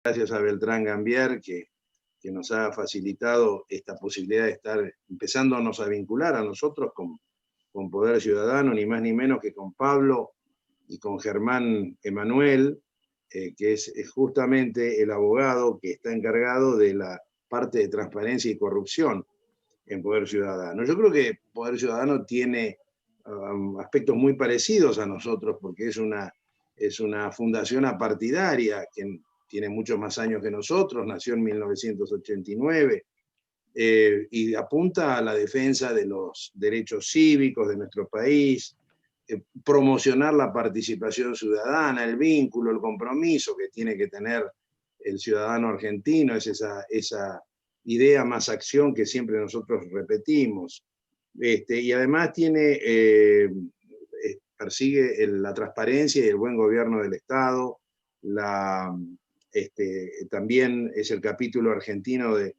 Gracias a Beltrán Gambier, que nos ha facilitado esta posibilidad de estar empezándonos a vincular a nosotros con Poder Ciudadano, ni más ni menos que con Pablo y con Germán Emanuel, que es justamente el abogado que está encargado de la parte de transparencia y corrupción en Poder Ciudadano. Yo creo que Poder Ciudadano tiene aspectos muy parecidos a nosotros, porque es una fundación apartidaria que tiene muchos más años que nosotros, nació en 1989, y apunta a la defensa de los derechos cívicos de nuestro país, promocionar la participación ciudadana, el vínculo, el compromiso que tiene que tener el ciudadano argentino, es esa idea más acción que siempre nosotros repetimos. Y además persigue la transparencia y el buen gobierno del Estado. También es el capítulo argentino de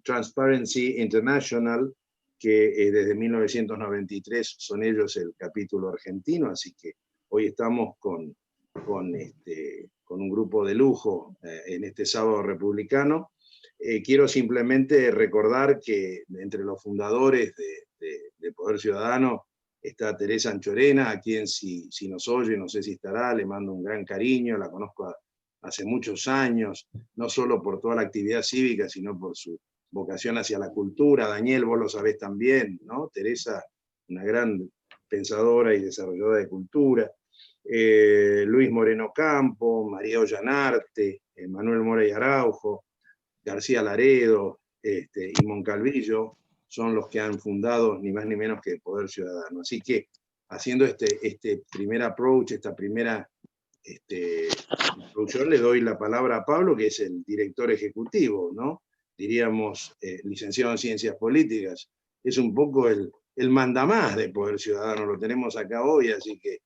Transparency International, que desde 1993 son ellos el capítulo argentino, así que hoy estamos con un grupo de lujo en este sábado republicano. Quiero simplemente recordar que entre los fundadores de Poder Ciudadano está Teresa Anchorena, a quien si nos oye, no sé si estará, le mando un gran cariño, la conozco hace muchos años, no solo por toda la actividad cívica, sino por su vocación hacia la cultura. Daniel, vos lo sabés también, ¿no? Teresa, una gran pensadora y desarrolladora de cultura. Luis Moreno Campo, María Ollanarte, Manuel Mora y Araujo, García Laredo y Moncalvillo son los que han fundado ni más ni menos que Poder Ciudadano. Así que haciendo este primer approach, esta primera introducción, le doy la palabra a Pablo, que es el director ejecutivo, ¿no? Diríamos, licenciado en Ciencias Políticas. Es un poco el mandamás de Poder Ciudadano, lo tenemos acá hoy, así que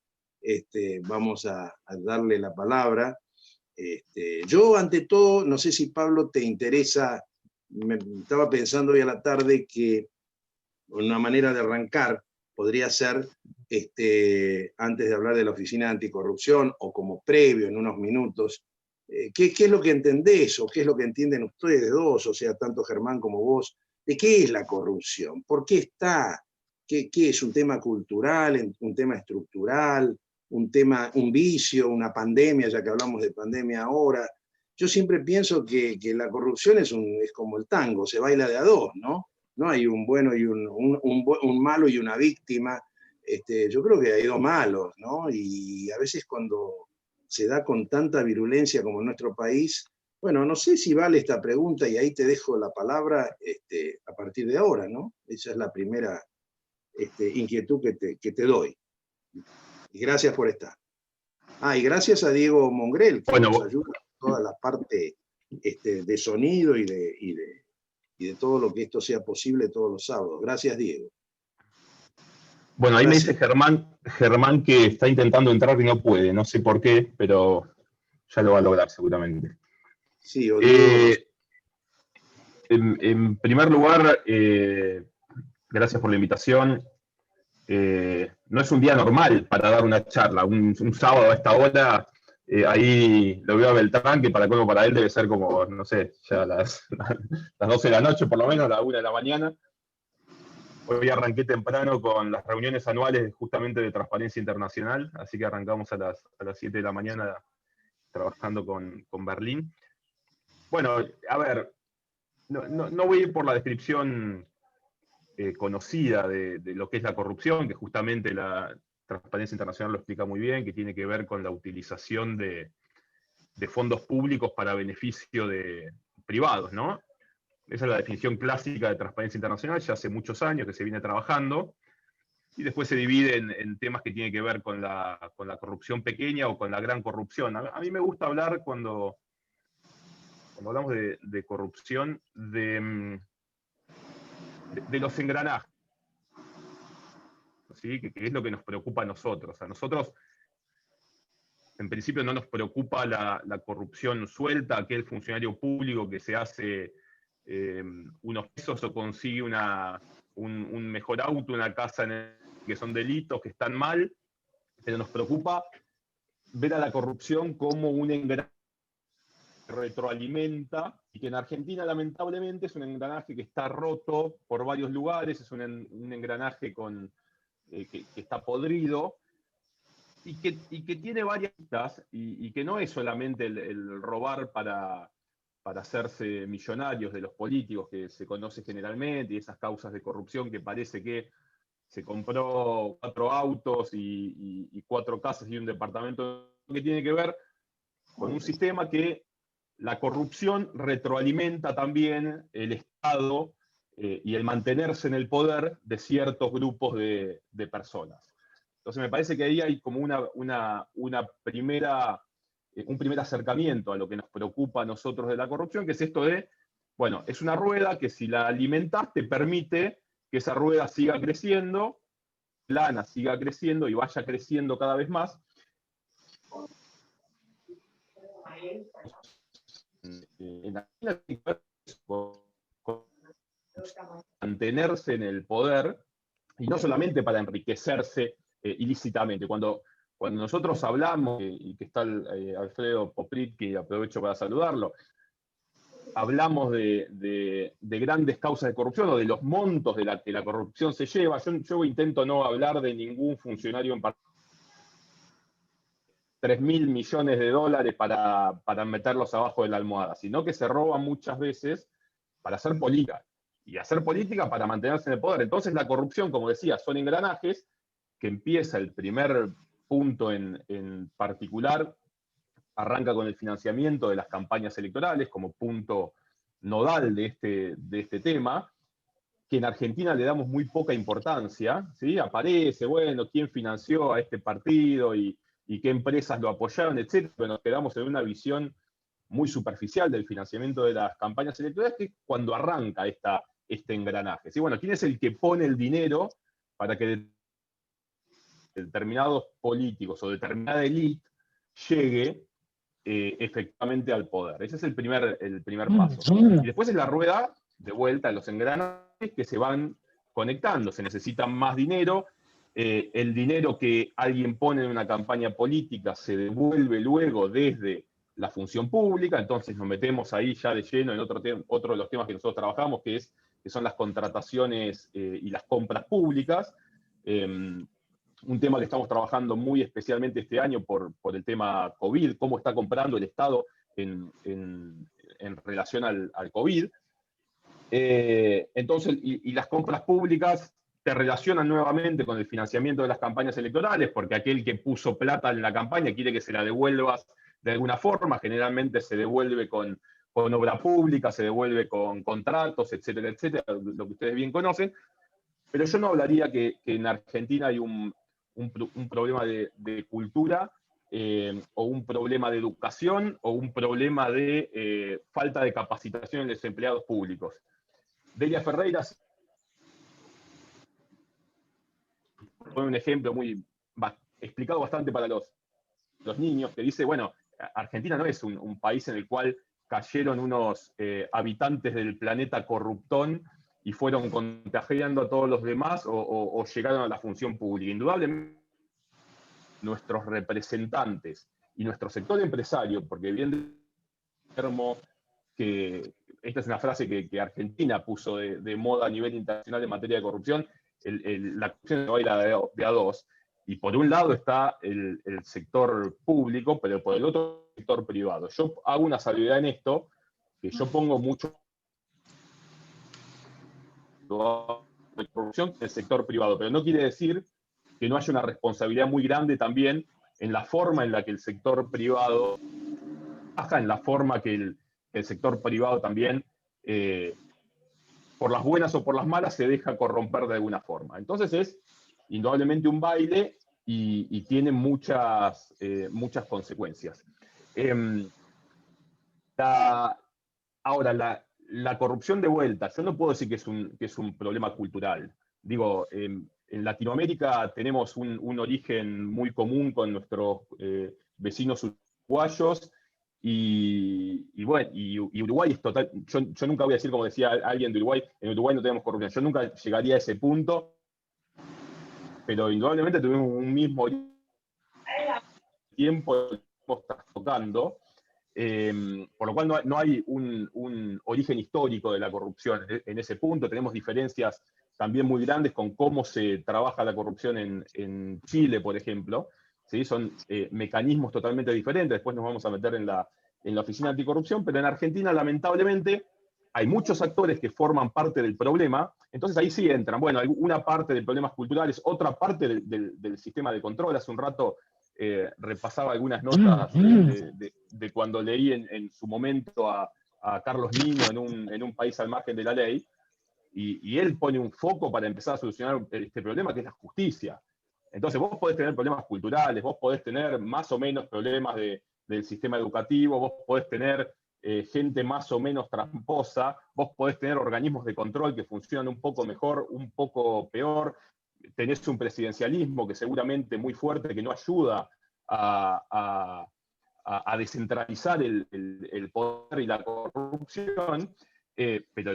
vamos a darle la palabra. Yo, ante todo, no sé si Pablo te interesa, estaba pensando hoy a la tarde que una manera de arrancar podría ser, antes de hablar de la Oficina de Anticorrupción o como previo en unos minutos, ¿qué es lo que entendés o qué es lo que entienden ustedes dos, o sea, tanto Germán como vos, de qué es la corrupción? ¿Por qué está? ¿Qué es un tema cultural, un tema estructural, un vicio, una pandemia, ya que hablamos de pandemia ahora? Yo siempre pienso que la corrupción es como el tango, se baila de a dos, ¿no? No hay un bueno y un malo y una víctima. Yo creo que hay dos malos, ¿no? Y a veces cuando se da con tanta virulencia como en nuestro país, bueno, no sé si vale esta pregunta y ahí te dejo la palabra a partir de ahora, ¿no? Esa es la primera inquietud que te doy. Y gracias por estar. Y gracias a Diego Mongrel, que nos ayuda en toda la parte de sonido y de todo lo que esto sea posible todos los sábados. Gracias, Diego. Bueno, ahí me dice Germán que está intentando entrar y no puede, no sé por qué, pero ya lo va a lograr seguramente. Sí, o Diego. En primer lugar, gracias por la invitación. No es un día normal para dar una charla, un sábado a esta hora. Ahí lo veo a Beltrán, que para él debe ser como, no sé, ya las 12 de la noche, por lo menos, la 1 de la mañana. Hoy arranqué temprano con las reuniones anuales justamente de Transparencia Internacional, así que arrancamos a las 7 de la mañana trabajando con Berlín. Bueno, a ver, no voy a ir por la descripción conocida de lo que es la corrupción, que justamente la Transparencia Internacional lo explica muy bien, que tiene que ver con la utilización de fondos públicos para beneficio de privados, ¿no? Esa es la definición clásica de Transparencia Internacional, ya hace muchos años que se viene trabajando, y después se divide en temas que tienen que ver con la corrupción pequeña o con la gran corrupción. A mí me gusta hablar cuando hablamos de corrupción, de los engranajes, ¿sí? Que es lo que nos preocupa a nosotros. A nosotros, en principio, no nos preocupa la corrupción suelta, aquel funcionario público que se hace unos pesos o consigue un mejor auto, una casa que son delitos, que están mal, pero nos preocupa ver a la corrupción como un engranaje retroalimenta y que en Argentina lamentablemente es un engranaje que está roto por varios lugares, es un engranaje que está podrido y que tiene varias pistas y que no es solamente el robar para hacerse millonarios de los políticos que se conoce generalmente y esas causas de corrupción que parece que se compró 4 autos y 4 casas y un departamento, que tiene que ver con un sistema que la corrupción retroalimenta también el Estado y el mantenerse en el poder de ciertos grupos de personas. Entonces me parece que ahí hay como un primer acercamiento a lo que nos preocupa a nosotros de la corrupción, que es esto de, bueno, es una rueda que si la alimentas te permite que esa rueda siga creciendo, plana siga creciendo y vaya creciendo cada vez más. En mantenerse en el poder y no solamente para enriquecerse ilícitamente. Cuando nosotros hablamos, y que está Alfredo Poprit, que aprovecho para saludarlo, hablamos de grandes causas de corrupción o de los montos de la que la corrupción se lleva, yo intento no hablar de ningún funcionario en particular, 3.000 millones de dólares para meterlos abajo de la almohada, sino que se roban muchas veces para hacer política, y hacer política para mantenerse en el poder. Entonces la corrupción, como decía, son engranajes que empieza el primer punto en particular, arranca con el financiamiento de las campañas electorales como punto nodal de este tema, que en Argentina le damos muy poca importancia, ¿sí? Aparece, bueno, quién financió a este partido y qué empresas lo apoyaron, etcétera, pero nos quedamos en una visión muy superficial del financiamiento de las campañas electorales, que es cuando arranca este engranaje. ¿Sí? Bueno, ¿quién es el que pone el dinero para que determinados políticos o determinada élite llegue efectivamente al poder? Ese es el primer paso. Y después es la rueda de vuelta a los engranajes que se van conectando. Se necesita más dinero. El dinero que alguien pone en una campaña política se devuelve luego desde la función pública, entonces nos metemos ahí ya de lleno en otro de los temas que nosotros trabajamos, que son las contrataciones y las compras públicas. Un tema que estamos trabajando muy especialmente este año por el tema COVID, cómo está comprando el Estado en relación al COVID. Entonces, y las compras públicas te relacionan nuevamente con el financiamiento de las campañas electorales, porque aquel que puso plata en la campaña quiere que se la devuelvas de alguna forma, generalmente se devuelve con obra pública, se devuelve con contratos, etcétera, etcétera, lo que ustedes bien conocen, pero yo no hablaría que en Argentina hay un problema de cultura, o un problema de educación, o un problema de falta de capacitación en los empleados públicos. Delia Ferreira fue un ejemplo explicado bastante para los niños, que dice, bueno, Argentina no es un país en el cual cayeron unos habitantes del planeta corruptón y fueron contagiando a todos los demás o llegaron a la función pública. Indudablemente, nuestros representantes y nuestro sector empresario, porque bien que esta es una frase que Argentina puso de moda a nivel internacional en materia de corrupción, la corrupción se baila de a dos, y por un lado está el sector público, pero por el otro sector privado. Yo hago una salvedad en esto, que yo pongo mucho de corrupción en el sector privado, pero no quiere decir que no haya una responsabilidad muy grande también en la forma en la que el sector privado trabaja, en la forma que el sector privado también, por las buenas o por las malas, se deja corromper de alguna forma. Entonces es indudablemente un baile y tiene muchas consecuencias. Ahora, la corrupción de vuelta, yo no puedo decir que es un problema cultural. Digo, en Latinoamérica tenemos un origen muy común con nuestros vecinos uruguayos, y bueno, y Uruguay es total. Yo nunca voy a decir, como decía alguien de Uruguay, en Uruguay no tenemos corrupción. Yo nunca llegaría a ese punto, pero indudablemente tuvimos un mismo tiempo que estamos tocando. Por lo cual no hay un origen histórico de la corrupción en ese punto. Tenemos diferencias también muy grandes con cómo se trabaja la corrupción en Chile, por ejemplo. ¿Sí? Son mecanismos totalmente diferentes. Después nos vamos a meter en la Oficina Anticorrupción, pero en Argentina, lamentablemente, hay muchos actores que forman parte del problema. Entonces ahí sí entran, bueno, una parte de problemas culturales, otra parte del sistema de control. Hace un rato repasaba algunas notas de cuando leí en su momento a Carlos Nino en un país al margen de la ley, y él pone un foco para empezar a solucionar este problema, que es la justicia. Entonces vos podés tener problemas culturales, vos podés tener más o menos problemas del sistema educativo, vos podés tener gente más o menos tramposa, vos podés tener organismos de control que funcionan un poco mejor, un poco peor, tenés un presidencialismo que seguramente muy fuerte, que no ayuda a descentralizar el poder y la corrupción, pero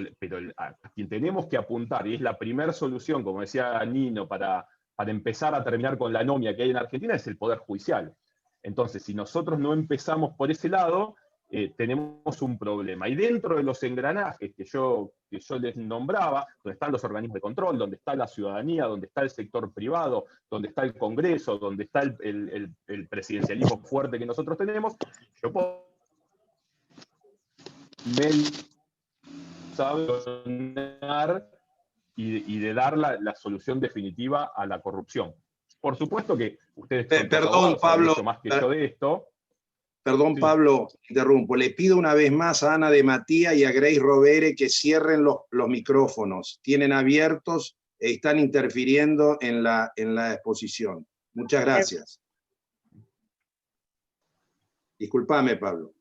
a quien tenemos que apuntar, y es la primera solución, como decía Nino, para empezar a terminar con la anomia que hay en Argentina, es el Poder Judicial. Entonces, si nosotros no empezamos por ese lado, tenemos un problema. Y dentro de los engranajes que yo les nombraba, donde están los organismos de control, donde está la ciudadanía, donde está el sector privado, donde está el Congreso, donde está el presidencialismo fuerte que nosotros tenemos, yo puedo saber y de dar la solución definitiva a la corrupción. Por supuesto que ustedes son Perdón, abogados, saben Pablo. mucho más que yo de esto. Perdón, Sí. Pablo, interrumpo. Le pido una vez más a Ana de Matías y a Grace Rovere que cierren los micrófonos. Tienen abiertos e están interfiriendo en la exposición. Muchas gracias. Disculpame, Pablo.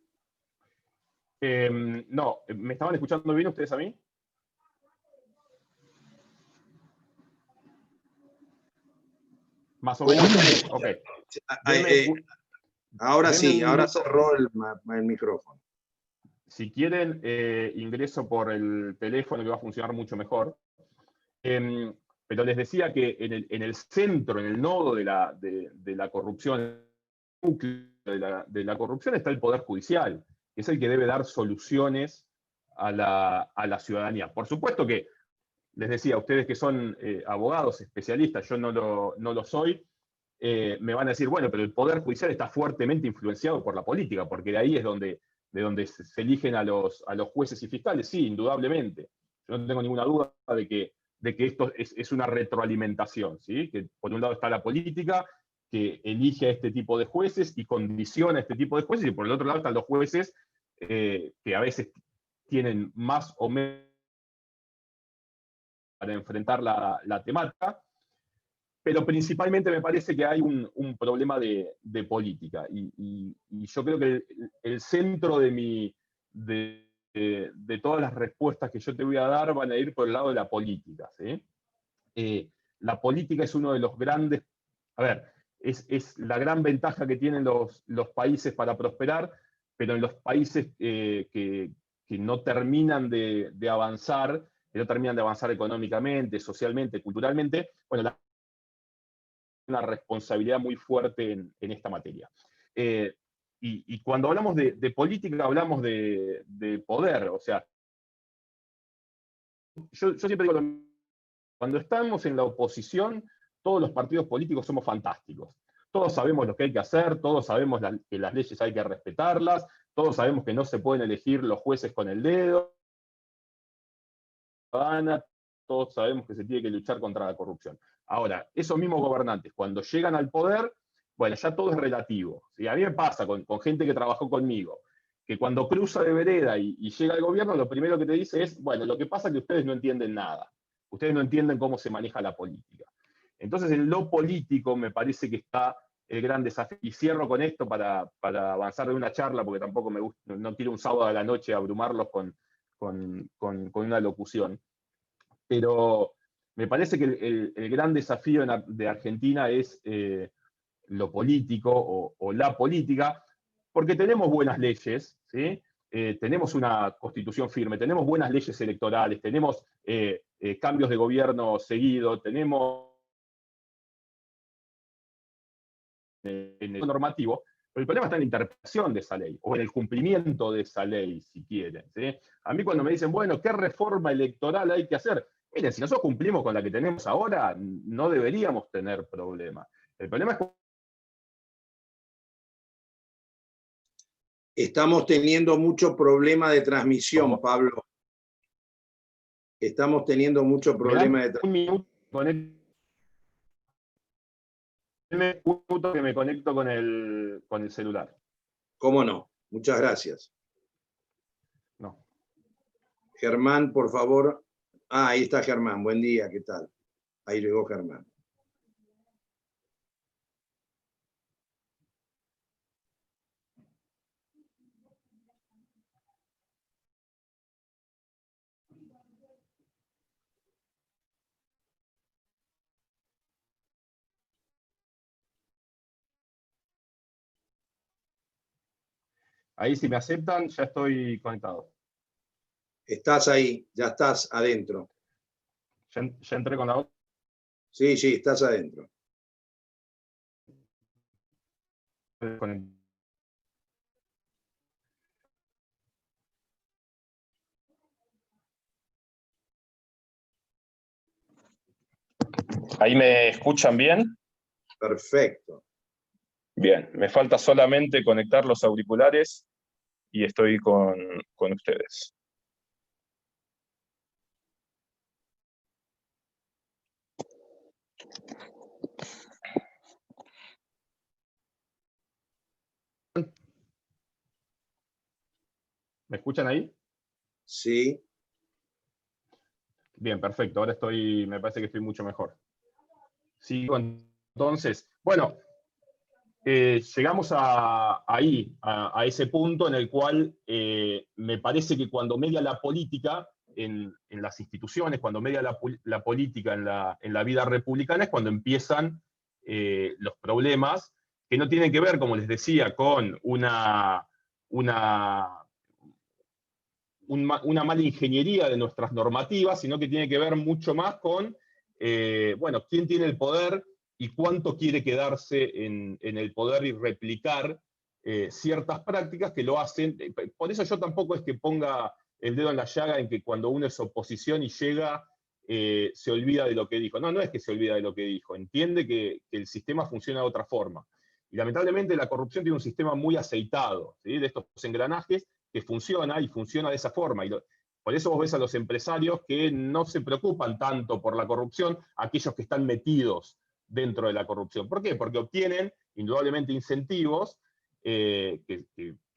No, ¿me estaban escuchando bien ustedes a mí? Más o menos. Ok. Ahora sí, ahora minuto. cerró el micrófono. Si quieren, ingreso por el teléfono que va a funcionar mucho mejor. Pero les decía que en el centro, en el nodo de la corrupción, de la corrupción está el Poder Judicial, que es el que debe dar soluciones a la ciudadanía. Por supuesto que, les decía, ustedes que son abogados, especialistas, yo no lo soy, me van a decir, bueno, pero el Poder Judicial está fuertemente influenciado por la política, porque de ahí es de donde se eligen a los jueces y fiscales. Sí, indudablemente. Yo no tengo ninguna duda de que esto es una retroalimentación, ¿sí? Que por un lado está la política, que elige a este tipo de jueces y condiciona a este tipo de jueces, y por el otro lado están los jueces que a veces tienen más o menos para enfrentar la temática, pero principalmente me parece que hay un problema de política, y yo creo que el centro de todas las respuestas que yo te voy a dar van a ir por el lado de la política, ¿sí? La política es uno de los grandes, a ver, es la gran ventaja que tienen los países para prosperar, pero en los países que no terminan de avanzar, que no terminan de avanzar económicamente, socialmente, culturalmente, bueno, una responsabilidad muy fuerte en esta materia. Y cuando hablamos de política, hablamos de poder. O sea, yo siempre digo, cuando estamos en la oposición, todos los partidos políticos somos fantásticos. Todos sabemos lo que hay que hacer, todos sabemos que las leyes hay que respetarlas, todos sabemos que no se pueden elegir los jueces con el dedo, todos sabemos que se tiene que luchar contra la corrupción. Ahora, esos mismos gobernantes, cuando llegan al poder, bueno, ya todo es relativo. ¿Sí? A mí me pasa con gente que trabajó conmigo, que cuando cruza de vereda y llega al gobierno, lo primero que te dice es, bueno, lo que pasa es que ustedes no entienden nada. Ustedes no entienden cómo se maneja la política. Entonces, en lo político me parece que está el gran desafío. Y cierro con esto para avanzar de una charla, porque tampoco me gusta, no quiero un sábado a la noche abrumarlos con una locución. Pero me parece que el gran desafío de Argentina es lo político o la política, porque tenemos buenas leyes, ¿sí? Tenemos una constitución firme, tenemos buenas leyes electorales, tenemos cambios de gobierno seguido, tenemos en el normativo, El problema está en la interpretación de esa ley, o en el cumplimiento de esa ley, si quieren, ¿sí? A mí cuando me dicen, bueno, ¿qué reforma electoral hay que hacer? Miren, si nosotros cumplimos con la que tenemos ahora, no deberíamos tener problema. El problema es que Estamos teniendo mucho problema de transmisión, Pablo. Estamos teniendo mucho problema de transmisión. un minuto que me conecto con el celular. ¿Cómo no? Muchas gracias. No. Germán, por favor. Ah, ahí está Germán. Buen día, ¿qué tal? Ahí llegó Germán. Ahí si me aceptan, ya estoy conectado. Estás ahí, ya estás adentro. ¿Ya entré con la otra? Sí, sí, estás adentro. ¿Ahí me escuchan bien? Perfecto. Bien, me falta solamente conectar los auriculares y estoy con ustedes. ¿Me escuchan ahí? Sí. Bien, perfecto. Ahora me parece que estoy mucho mejor. Sigo entonces. Bueno, llegamos a ese punto en el cual me parece que cuando media la política en las instituciones, cuando media la política en la vida republicana, es cuando empiezan los problemas que no tienen que ver, como les decía, con una mala ingeniería de nuestras normativas, sino que tiene que ver mucho más con, bueno, quién tiene el poder y cuánto quiere quedarse en el poder y replicar ciertas prácticas que lo hacen. Por eso yo tampoco es que ponga el dedo en la llaga en que cuando uno es oposición y llega, se olvida de lo que dijo. No, no es que se olvida de lo que dijo, entiende que el sistema funciona de otra forma. Y lamentablemente la corrupción tiene un sistema muy aceitado, ¿sí? De estos engranajes que funciona y funciona de esa forma. Por eso vos ves a los empresarios que no se preocupan tanto por la corrupción, aquellos que están metidos dentro de la corrupción. ¿Por qué? Porque obtienen indudablemente incentivos, que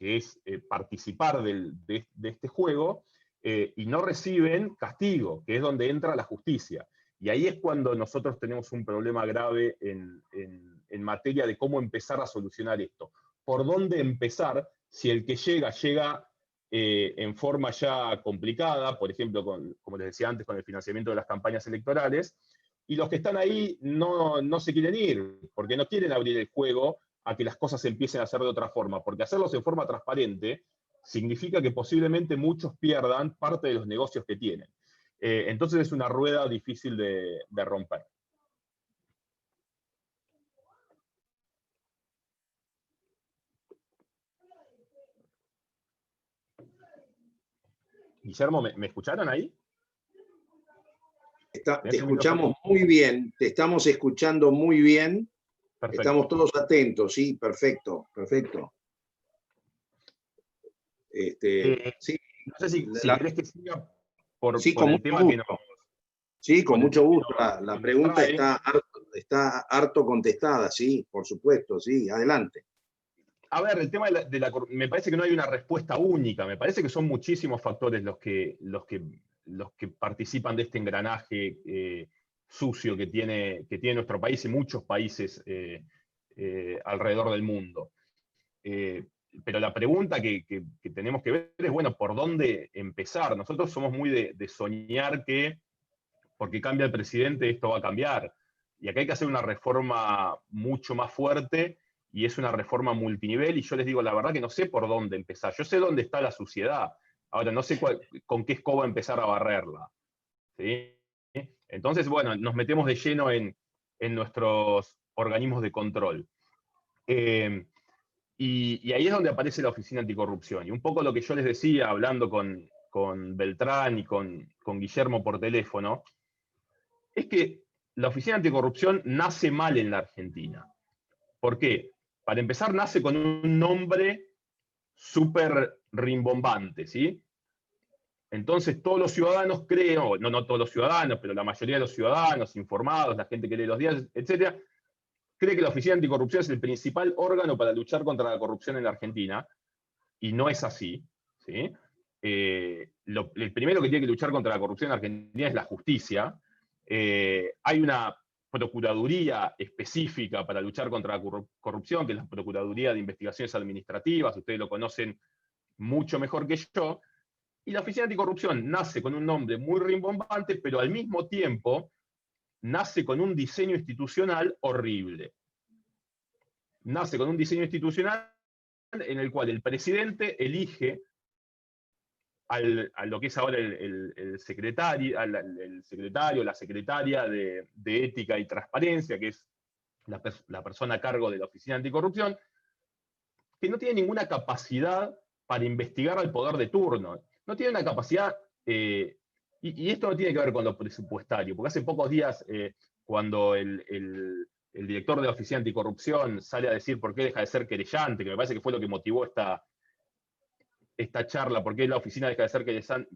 es participar de este juego, y no reciben castigo, que es donde entra la justicia. Y ahí es cuando nosotros tenemos un problema grave en materia de cómo empezar a solucionar esto. ¿Por dónde empezar si el que llega en forma ya complicada, por ejemplo, como les decía antes, con el financiamiento de las campañas electorales, y los que están ahí no se quieren ir, porque no quieren abrir el juego a que las cosas se empiecen a hacer de otra forma, porque hacerlos en forma transparente significa que posiblemente muchos pierdan parte de los negocios que tienen. Entonces es una rueda difícil de romper. Guillermo, ¿me escucharon ahí? Te escuchamos muy bien, te estamos escuchando muy bien. Perfecto. Estamos todos atentos, sí, perfecto, perfecto. Sí. No sé si querés que siga por el tema gusto. que no. Sí, con mucho gusto. La pregunta está harto contestada, sí, por supuesto, sí, adelante. A ver, el tema me parece que no hay una respuesta única, me parece que son muchísimos factores los que participan de este engranaje sucio que tiene nuestro país y muchos países alrededor del mundo. Pero la pregunta que tenemos que ver es, bueno, ¿por dónde empezar? Nosotros somos muy de soñar que porque cambia el presidente esto va a cambiar. Y acá hay que hacer una reforma mucho más fuerte, y es una reforma multinivel, y yo les digo la verdad que no sé por dónde empezar. Yo sé dónde está la suciedad, ahora no sé con qué escoba empezar a barrerla. ¿Sí? Entonces, bueno, nos metemos de lleno en nuestros organismos de control. Y ahí es donde aparece la Oficina Anticorrupción. Y un poco lo que yo les decía, hablando con Beltrán y con Guillermo por teléfono, es que la Oficina Anticorrupción nace mal en la Argentina. ¿Por qué? Para empezar, nace con un nombre súper rimbombante, ¿sí? Entonces todos los ciudadanos creen, no todos los ciudadanos, pero la mayoría de los ciudadanos informados, la gente que lee los diarios, etcétera, cree que la Oficina Anticorrupción es el principal órgano para luchar contra la corrupción en la Argentina, y no es así, ¿sí? El primero que tiene que luchar contra la corrupción en Argentina es la justicia. Hay una procuraduría específica para luchar contra la corrupción, que es la Procuraduría de Investigaciones Administrativas, ustedes lo conocen mucho mejor que yo, y la Oficina Anticorrupción nace con un nombre muy rimbombante, pero al mismo tiempo nace con un diseño institucional horrible. Nace con un diseño institucional en el cual el presidente elige a lo que es ahora el secretario, la secretaria de Ética y Transparencia, que es la persona a cargo de la Oficina Anticorrupción, que no tiene ninguna capacidad para investigar al poder de turno. No tiene una capacidad, y esto no tiene que ver con lo presupuestario, porque hace pocos días, cuando el director de la Oficina Anticorrupción sale a decir por qué deja de ser querellante, que me parece que fue lo que motivó esta charla, por qué la oficina deja de ser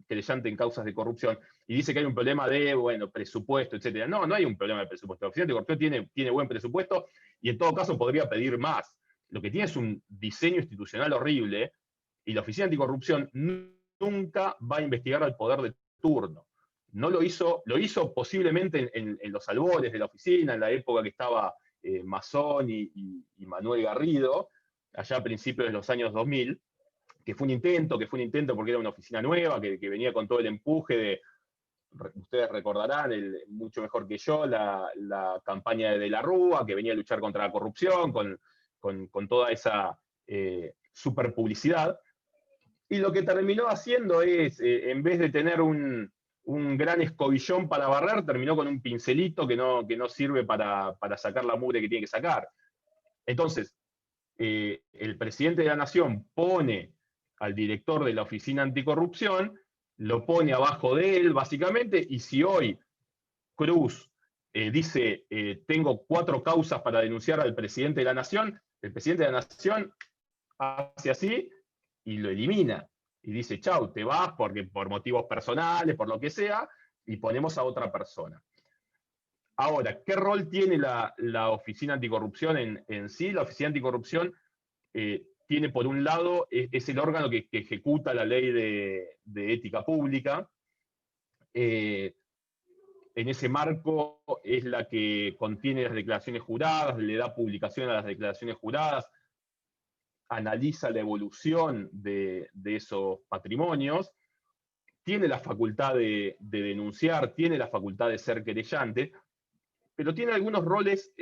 querellante en causas de corrupción, y dice que hay un problema de, presupuesto, etc. No, no hay un problema de presupuesto. La Oficina Anticorrupción tiene buen presupuesto, y en todo caso podría pedir más. Lo que tiene es un diseño institucional horrible, y la Oficina Anticorrupción nunca va a investigar al poder de turno. No lo hizo posiblemente en los albores de la oficina, en la época que estaba Mazón y Manuel Garrido, allá a principios de los años 2000, que fue un intento porque era una oficina nueva, que venía con todo el empuje de, ustedes recordarán, mucho mejor que yo, la campaña de la Rúa, que venía a luchar contra la corrupción, con toda esa super publicidad. Y lo que terminó haciendo es, en vez de tener un gran escobillón para barrer, terminó con un pincelito que no sirve para sacar la mugre que tiene que sacar. Entonces, el presidente de la Nación pone al director de la Oficina Anticorrupción, lo pone abajo de él, básicamente, y si hoy Cruz dice, tengo 4 causas para denunciar al presidente de la Nación, el presidente de la Nación hace así y lo elimina. Y dice, chau, te vas porque por motivos personales, por lo que sea, y ponemos a otra persona. Ahora, ¿qué rol tiene la Oficina Anticorrupción en sí? La Oficina Anticorrupción tiene, por un lado, es el órgano que ejecuta la ley de ética pública. En ese marco es la que contiene las declaraciones juradas, le da publicación a las declaraciones juradas, analiza la evolución de esos patrimonios, tiene la facultad de denunciar, tiene la facultad de ser querellante, pero tiene algunos roles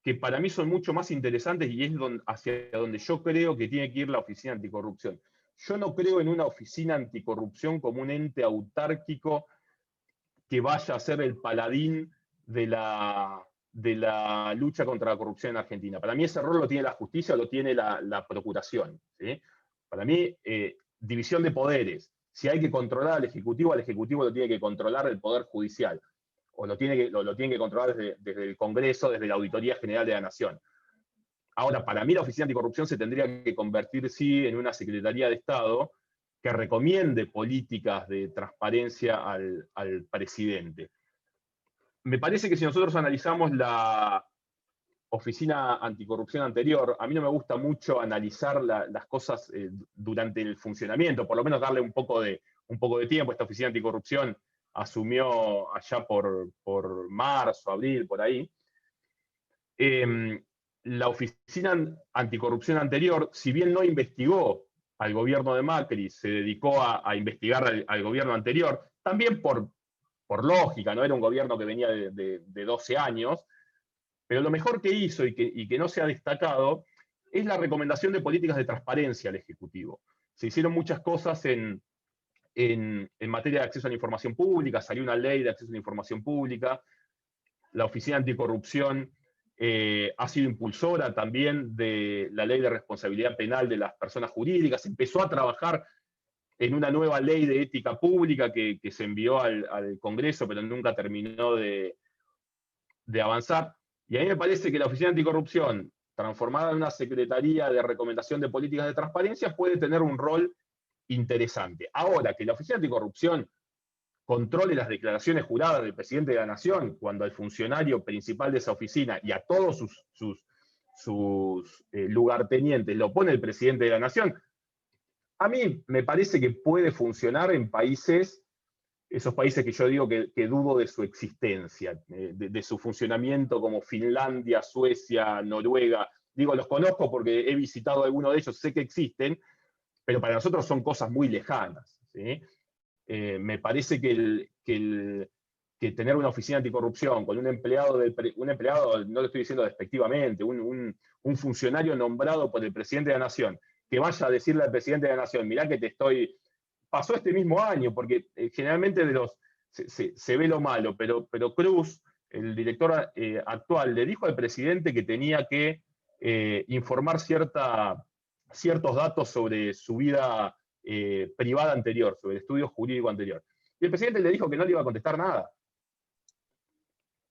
que para mí son mucho más interesantes y es hacia donde yo creo que tiene que ir la Oficina Anticorrupción. Yo no creo en una oficina anticorrupción como un ente autárquico que vaya a ser el paladín de la lucha contra la corrupción en Argentina. Para mí ese rol lo tiene la justicia, lo tiene la procuración, ¿sí? Para mí, división de poderes. Si hay que controlar al Ejecutivo lo tiene que controlar el Poder Judicial, o lo tiene que controlar desde el Congreso, desde la Auditoría General de la Nación. Ahora, para mí la Oficina Anticorrupción se tendría que convertir, sí, en una Secretaría de Estado que recomiende políticas de transparencia al presidente. Me parece que si nosotros analizamos la Oficina Anticorrupción anterior, a mí no me gusta mucho analizar las cosas durante el funcionamiento, por lo menos darle un poco de tiempo. Esta Oficina Anticorrupción asumió allá por marzo, abril, por ahí. La Oficina Anticorrupción anterior, si bien no investigó al gobierno de Macri, se dedicó a investigar al gobierno anterior, también por lógica, no era un gobierno que venía de 12 años, pero lo mejor que hizo y que no se ha destacado es la recomendación de políticas de transparencia al Ejecutivo. Se hicieron muchas cosas en materia de acceso a la información pública, salió una ley de acceso a la información pública, la Oficina Anticorrupción ha sido impulsora también de la ley de responsabilidad penal de las personas jurídicas, empezó a trabajar en una nueva ley de ética pública que se envió al Congreso, pero nunca terminó de avanzar. Y a mí me parece que la Oficina Anticorrupción, transformada en una Secretaría de Recomendación de Políticas de Transparencia, puede tener un rol interesante. Ahora, que la Oficina Anticorrupción controle las declaraciones juradas del presidente de la Nación, cuando al funcionario principal de esa oficina y a todos sus lugartenientes lo pone el presidente de la Nación, a mí me parece que puede funcionar en países, esos países que yo digo que dudo de su existencia, de su funcionamiento, como Finlandia, Suecia, Noruega. Digo, los conozco porque he visitado algunos de ellos, sé que existen, pero para nosotros son cosas muy lejanas, ¿sí? Me parece que tener una oficina anticorrupción con un empleado, no lo estoy diciendo despectivamente, un funcionario nombrado por el presidente de la Nación, que vaya a decirle al presidente de la Nación, mirá que pasó este mismo año, porque generalmente se ve lo malo, pero Cruz, el director actual, le dijo al presidente que tenía que informar ciertos datos sobre su vida privada anterior, sobre el estudio jurídico anterior. Y el presidente le dijo que no le iba a contestar nada.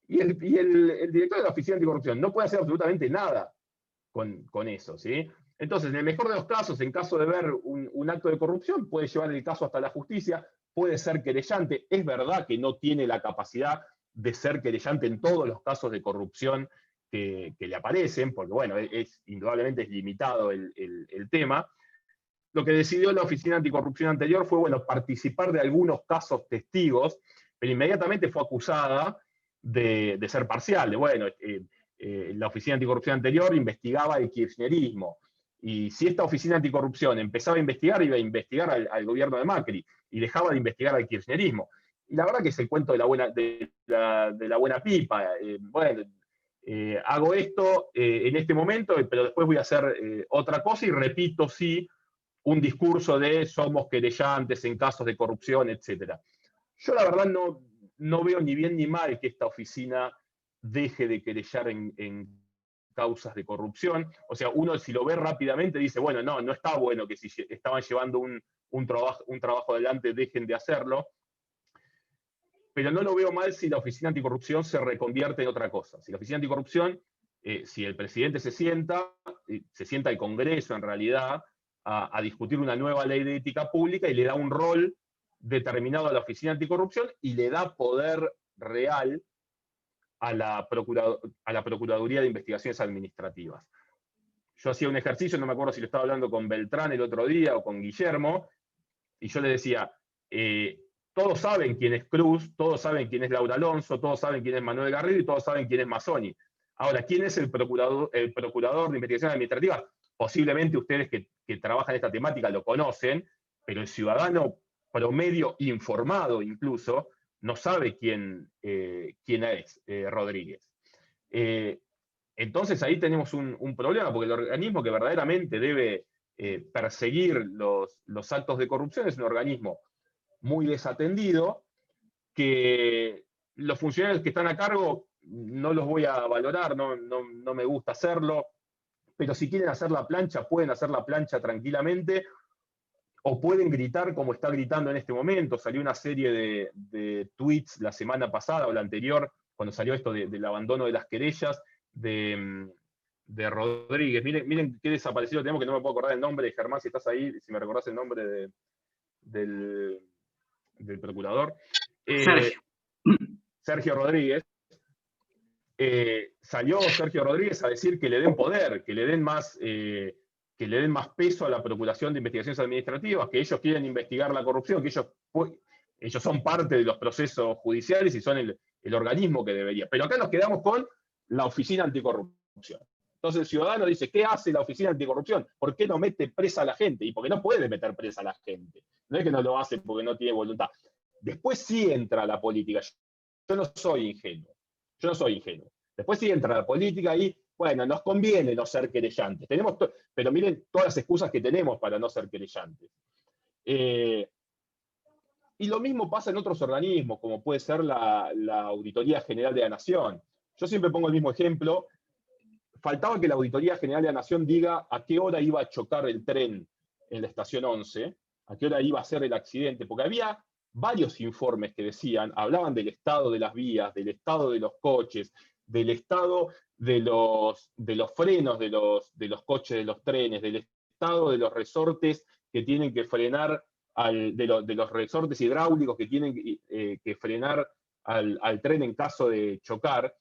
Y el director de la Oficina Anticorrupción no puede hacer absolutamente nada con eso, ¿sí? Entonces, en el mejor de los casos, en caso de ver un acto de corrupción, puede llevar el caso hasta la justicia, puede ser querellante. Es verdad que no tiene la capacidad de ser querellante en todos los casos de corrupción que le aparecen, porque, bueno, indudablemente es limitado el tema. Lo que decidió la Oficina Anticorrupción anterior fue, bueno, participar de algunos casos testigos, pero inmediatamente fue acusada de ser parcial. La Oficina Anticorrupción anterior investigaba el kirchnerismo, y si esta Oficina Anticorrupción empezaba a investigar, iba a investigar al gobierno de Macri, y dejaba de investigar al kirchnerismo. Y la verdad que es el cuento de la buena pipa. Hago esto en este momento, pero después voy a hacer otra cosa y repito, sí, un discurso de somos querellantes en casos de corrupción, etc. Yo la verdad no veo ni bien ni mal que esta oficina deje de querellar en causas de corrupción. O sea, uno si lo ve rápidamente dice, bueno, no está bueno que si estaban llevando un trabajo adelante dejen de hacerlo, pero no lo veo mal si la Oficina Anticorrupción se reconvierte en otra cosa. Si la Oficina Anticorrupción, si el presidente se sienta el Congreso en realidad, a discutir una nueva ley de ética pública y le da un rol determinado a la Oficina Anticorrupción y le da poder real a la Procuraduría de Investigaciones Administrativas. Yo hacía un ejercicio, no me acuerdo si lo estaba hablando con Beltrán el otro día o con Guillermo, y yo le decía, todos saben quién es Cruz, todos saben quién es Laura Alonso, todos saben quién es Manuel Garrido y todos saben quién es Mazzoni. Ahora, ¿quién es el procurador de investigación administrativa? Posiblemente ustedes que trabajan esta temática lo conocen, pero el ciudadano promedio, informado incluso, no sabe quién es Rodríguez. Entonces ahí tenemos un problema, porque el organismo que verdaderamente debe perseguir los actos de corrupción es un organismo muy desatendido, que los funcionarios que están a cargo no los voy a valorar, no me gusta hacerlo, pero si quieren hacer la plancha, pueden hacer la plancha tranquilamente, o pueden gritar como está gritando en este momento. Salió una serie de tweets la semana pasada o la anterior, cuando salió esto del abandono de las querellas de Rodríguez. Miren qué desaparecido tenemos, que no me puedo acordar el nombre. Germán, si estás ahí, si me recordás el nombre del procurador. Sergio Rodríguez. Salió Sergio Rodríguez a decir que le den poder, que le den más peso a la Procuración de Investigaciones Administrativas, que ellos quieren investigar la corrupción, que ellos son parte de los procesos judiciales y son el organismo que debería. Pero acá nos quedamos con la Oficina Anticorrupción. Entonces el ciudadano dice, ¿qué hace la Oficina Anticorrupción? ¿Por qué no mete presa a la gente? Y porque no puede meter presa a la gente. No es que no lo hace porque no tiene voluntad. Después sí entra la política. Yo no soy ingenuo. Después sí entra la política y, bueno, nos conviene no ser querellantes. Pero miren todas las excusas que tenemos para no ser querellantes. Y lo mismo pasa en otros organismos, como puede ser la Auditoría General de la Nación. Yo siempre pongo el mismo ejemplo. faltaba que la Auditoría General de la Nación diga a qué hora iba a chocar el tren en la estación 11, a qué hora iba a ser el accidente, porque había varios informes que decían, hablaban del estado de las vías, del estado de los coches, del estado de los frenos de los coches, de los trenes, del estado de los resortes que tienen que frenar, de los resortes hidráulicos que tienen que frenar al tren en caso de chocar.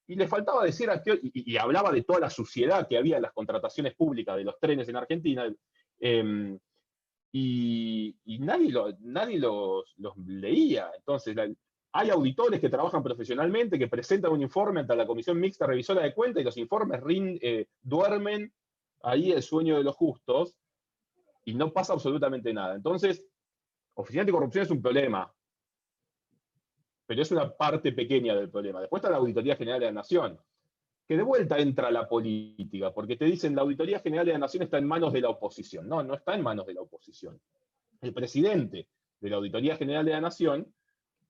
Y le faltaba decir y hablaba de toda la suciedad que había en las contrataciones públicas de los trenes en Argentina, y nadie los leía. Entonces, hay auditores que trabajan profesionalmente, que presentan un informe ante la Comisión Mixta Revisora de Cuentas, y los informes duermen ahí el sueño de los justos, y no pasa absolutamente nada. Entonces, Oficina Anticorrupción es un problema, pero es una parte pequeña del problema. Después está la Auditoría General de la Nación, que de vuelta entra la política, porque te dicen la Auditoría General de la Nación está en manos de la oposición. No, no está en manos de la oposición. El presidente de la Auditoría General de la Nación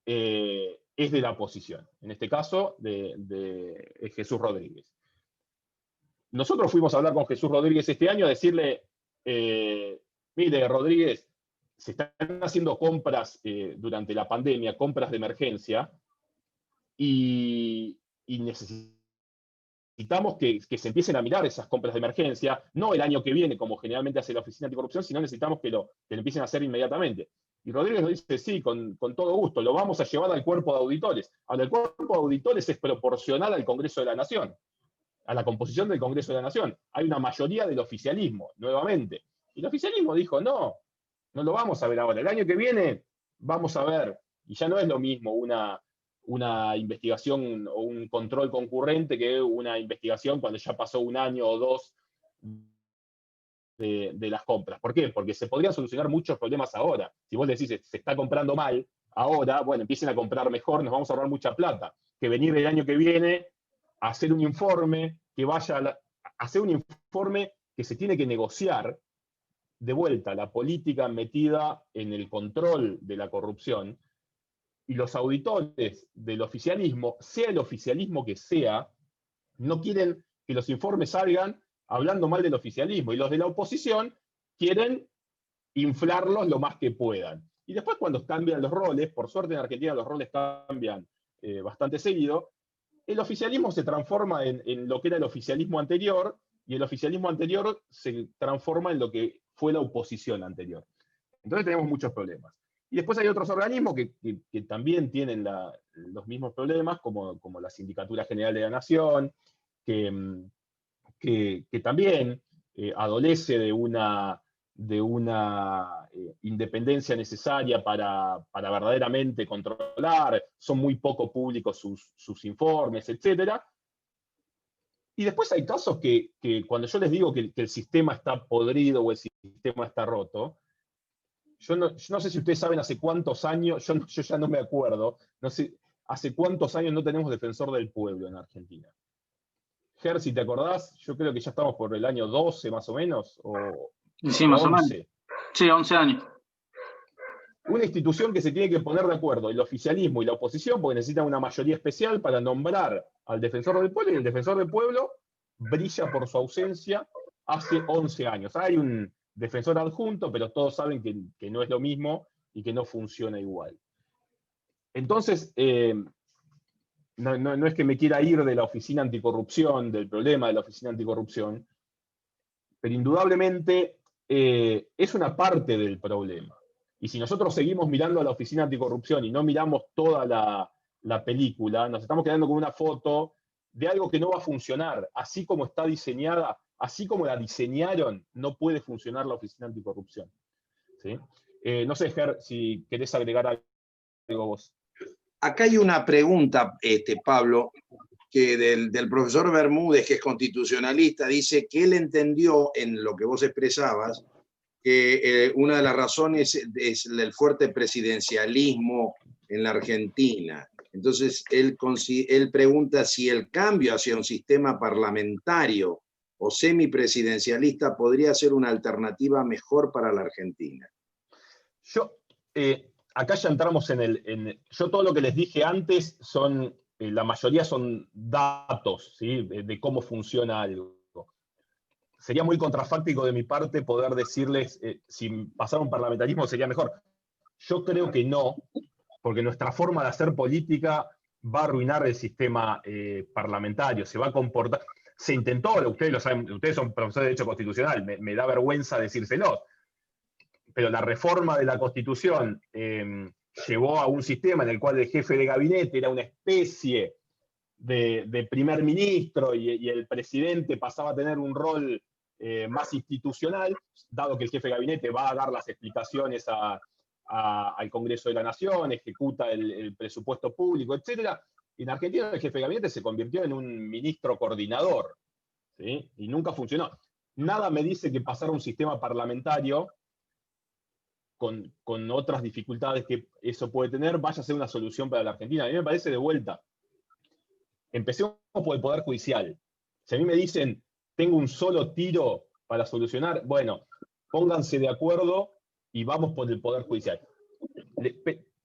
es de la oposición, en este caso de Jesús Rodríguez. Nosotros fuimos a hablar con Jesús Rodríguez este año a decirle, mire, Rodríguez, se están haciendo compras durante la pandemia, compras de emergencia, y necesitamos que se empiecen a mirar esas compras de emergencia, no el año que viene, como generalmente hace la Oficina Anticorrupción, sino necesitamos que lo empiecen a hacer inmediatamente. Y Rodríguez nos dice, sí, con todo gusto, lo vamos a llevar al cuerpo de auditores. Ahora, el cuerpo de auditores es proporcional al Congreso de la Nación, a la composición del Congreso de la Nación. Hay una mayoría del oficialismo, nuevamente. Y el oficialismo dijo, no lo vamos a ver ahora. El año que viene vamos a ver, y ya no es lo mismo una investigación o un control concurrente que una investigación cuando ya pasó un año o dos de las compras. ¿Por qué? Porque se podrían solucionar muchos problemas ahora. Si vos decís se está comprando mal, ahora, bueno, empiecen a comprar mejor, nos vamos a ahorrar mucha plata. Que venir el año que viene a hacer un informe que vaya a hacer un informe que se tiene que negociar. De vuelta, la política metida en el control de la corrupción, y los auditores del oficialismo, sea el oficialismo que sea, no quieren que los informes salgan hablando mal del oficialismo, y los de la oposición quieren inflarlos lo más que puedan. Y después cuando cambian los roles, por suerte en Argentina los roles cambian bastante seguido, el oficialismo se transforma en lo que era el oficialismo anterior, y el oficialismo anterior se transforma en lo que fue la oposición anterior. Entonces tenemos muchos problemas. Y después hay otros organismos que también tienen los mismos problemas, como la Sindicatura General de la Nación, que también adolece de una independencia necesaria para verdaderamente controlar, son muy poco públicos sus informes, etc. Y después hay casos que cuando yo les digo que el sistema está podrido o el sistema está roto, yo no sé si ustedes saben hace cuántos años, yo ya no me acuerdo, no sé, hace cuántos años no tenemos defensor del pueblo en Argentina. Ger, si te acordás, yo creo que ya estamos por el año 12 más o menos, o sí, más 11. O menos. Sí, 11 años. Una institución que se tiene que poner de acuerdo, el oficialismo y la oposición, porque necesitan una mayoría especial para nombrar al defensor del pueblo, y el defensor del pueblo brilla por su ausencia hace 11 años. Hay un defensor adjunto, pero todos saben que no es lo mismo y que no funciona igual. Entonces, no es que me quiera ir de la Oficina Anticorrupción, del problema de la Oficina Anticorrupción, pero indudablemente es una parte del problema. Y si nosotros seguimos mirando a la Oficina Anticorrupción y no miramos toda la película, nos estamos quedando con una foto de algo que no va a funcionar. Así como está diseñada, así como la diseñaron, no puede funcionar la Oficina Anticorrupción. ¿Sí? No sé, Ger, si querés agregar algo vos. Acá hay una pregunta, Pablo, que del profesor Bermúdez, que es constitucionalista, dice que él entendió en lo que vos expresabas que una de las razones es el fuerte presidencialismo en la Argentina. Entonces, él pregunta si el cambio hacia un sistema parlamentario o semipresidencialista podría ser una alternativa mejor para la Argentina. Acá ya entramos yo todo lo que les dije antes son la mayoría son datos, ¿sí? De cómo funciona algo. Sería muy contrafáctico de mi parte poder decirles si pasar a un parlamentarismo sería mejor. Yo creo que no, porque nuestra forma de hacer política va a arruinar el sistema parlamentario, se va a comportar. Se intentó, ustedes lo saben, ustedes son profesores de Derecho Constitucional, me da vergüenza decírselo, pero la reforma de la Constitución llevó a un sistema en el cual el jefe de gabinete era una especie de primer ministro y el presidente pasaba a tener un rol más institucional, dado que el jefe de gabinete va a dar las explicaciones al Congreso de la Nación, ejecuta el presupuesto público, etc. Y en Argentina el jefe de gabinete se convirtió en un ministro coordinador, ¿sí? Y nunca funcionó. Nada me dice que pasar a un sistema parlamentario con otras dificultades que eso puede tener, vaya a ser una solución para la Argentina. A mí me parece de vuelta. Empecemos por el Poder Judicial. Si a mí me dicen, tengo un solo tiro para solucionar, bueno, pónganse de acuerdo y vamos por el Poder Judicial.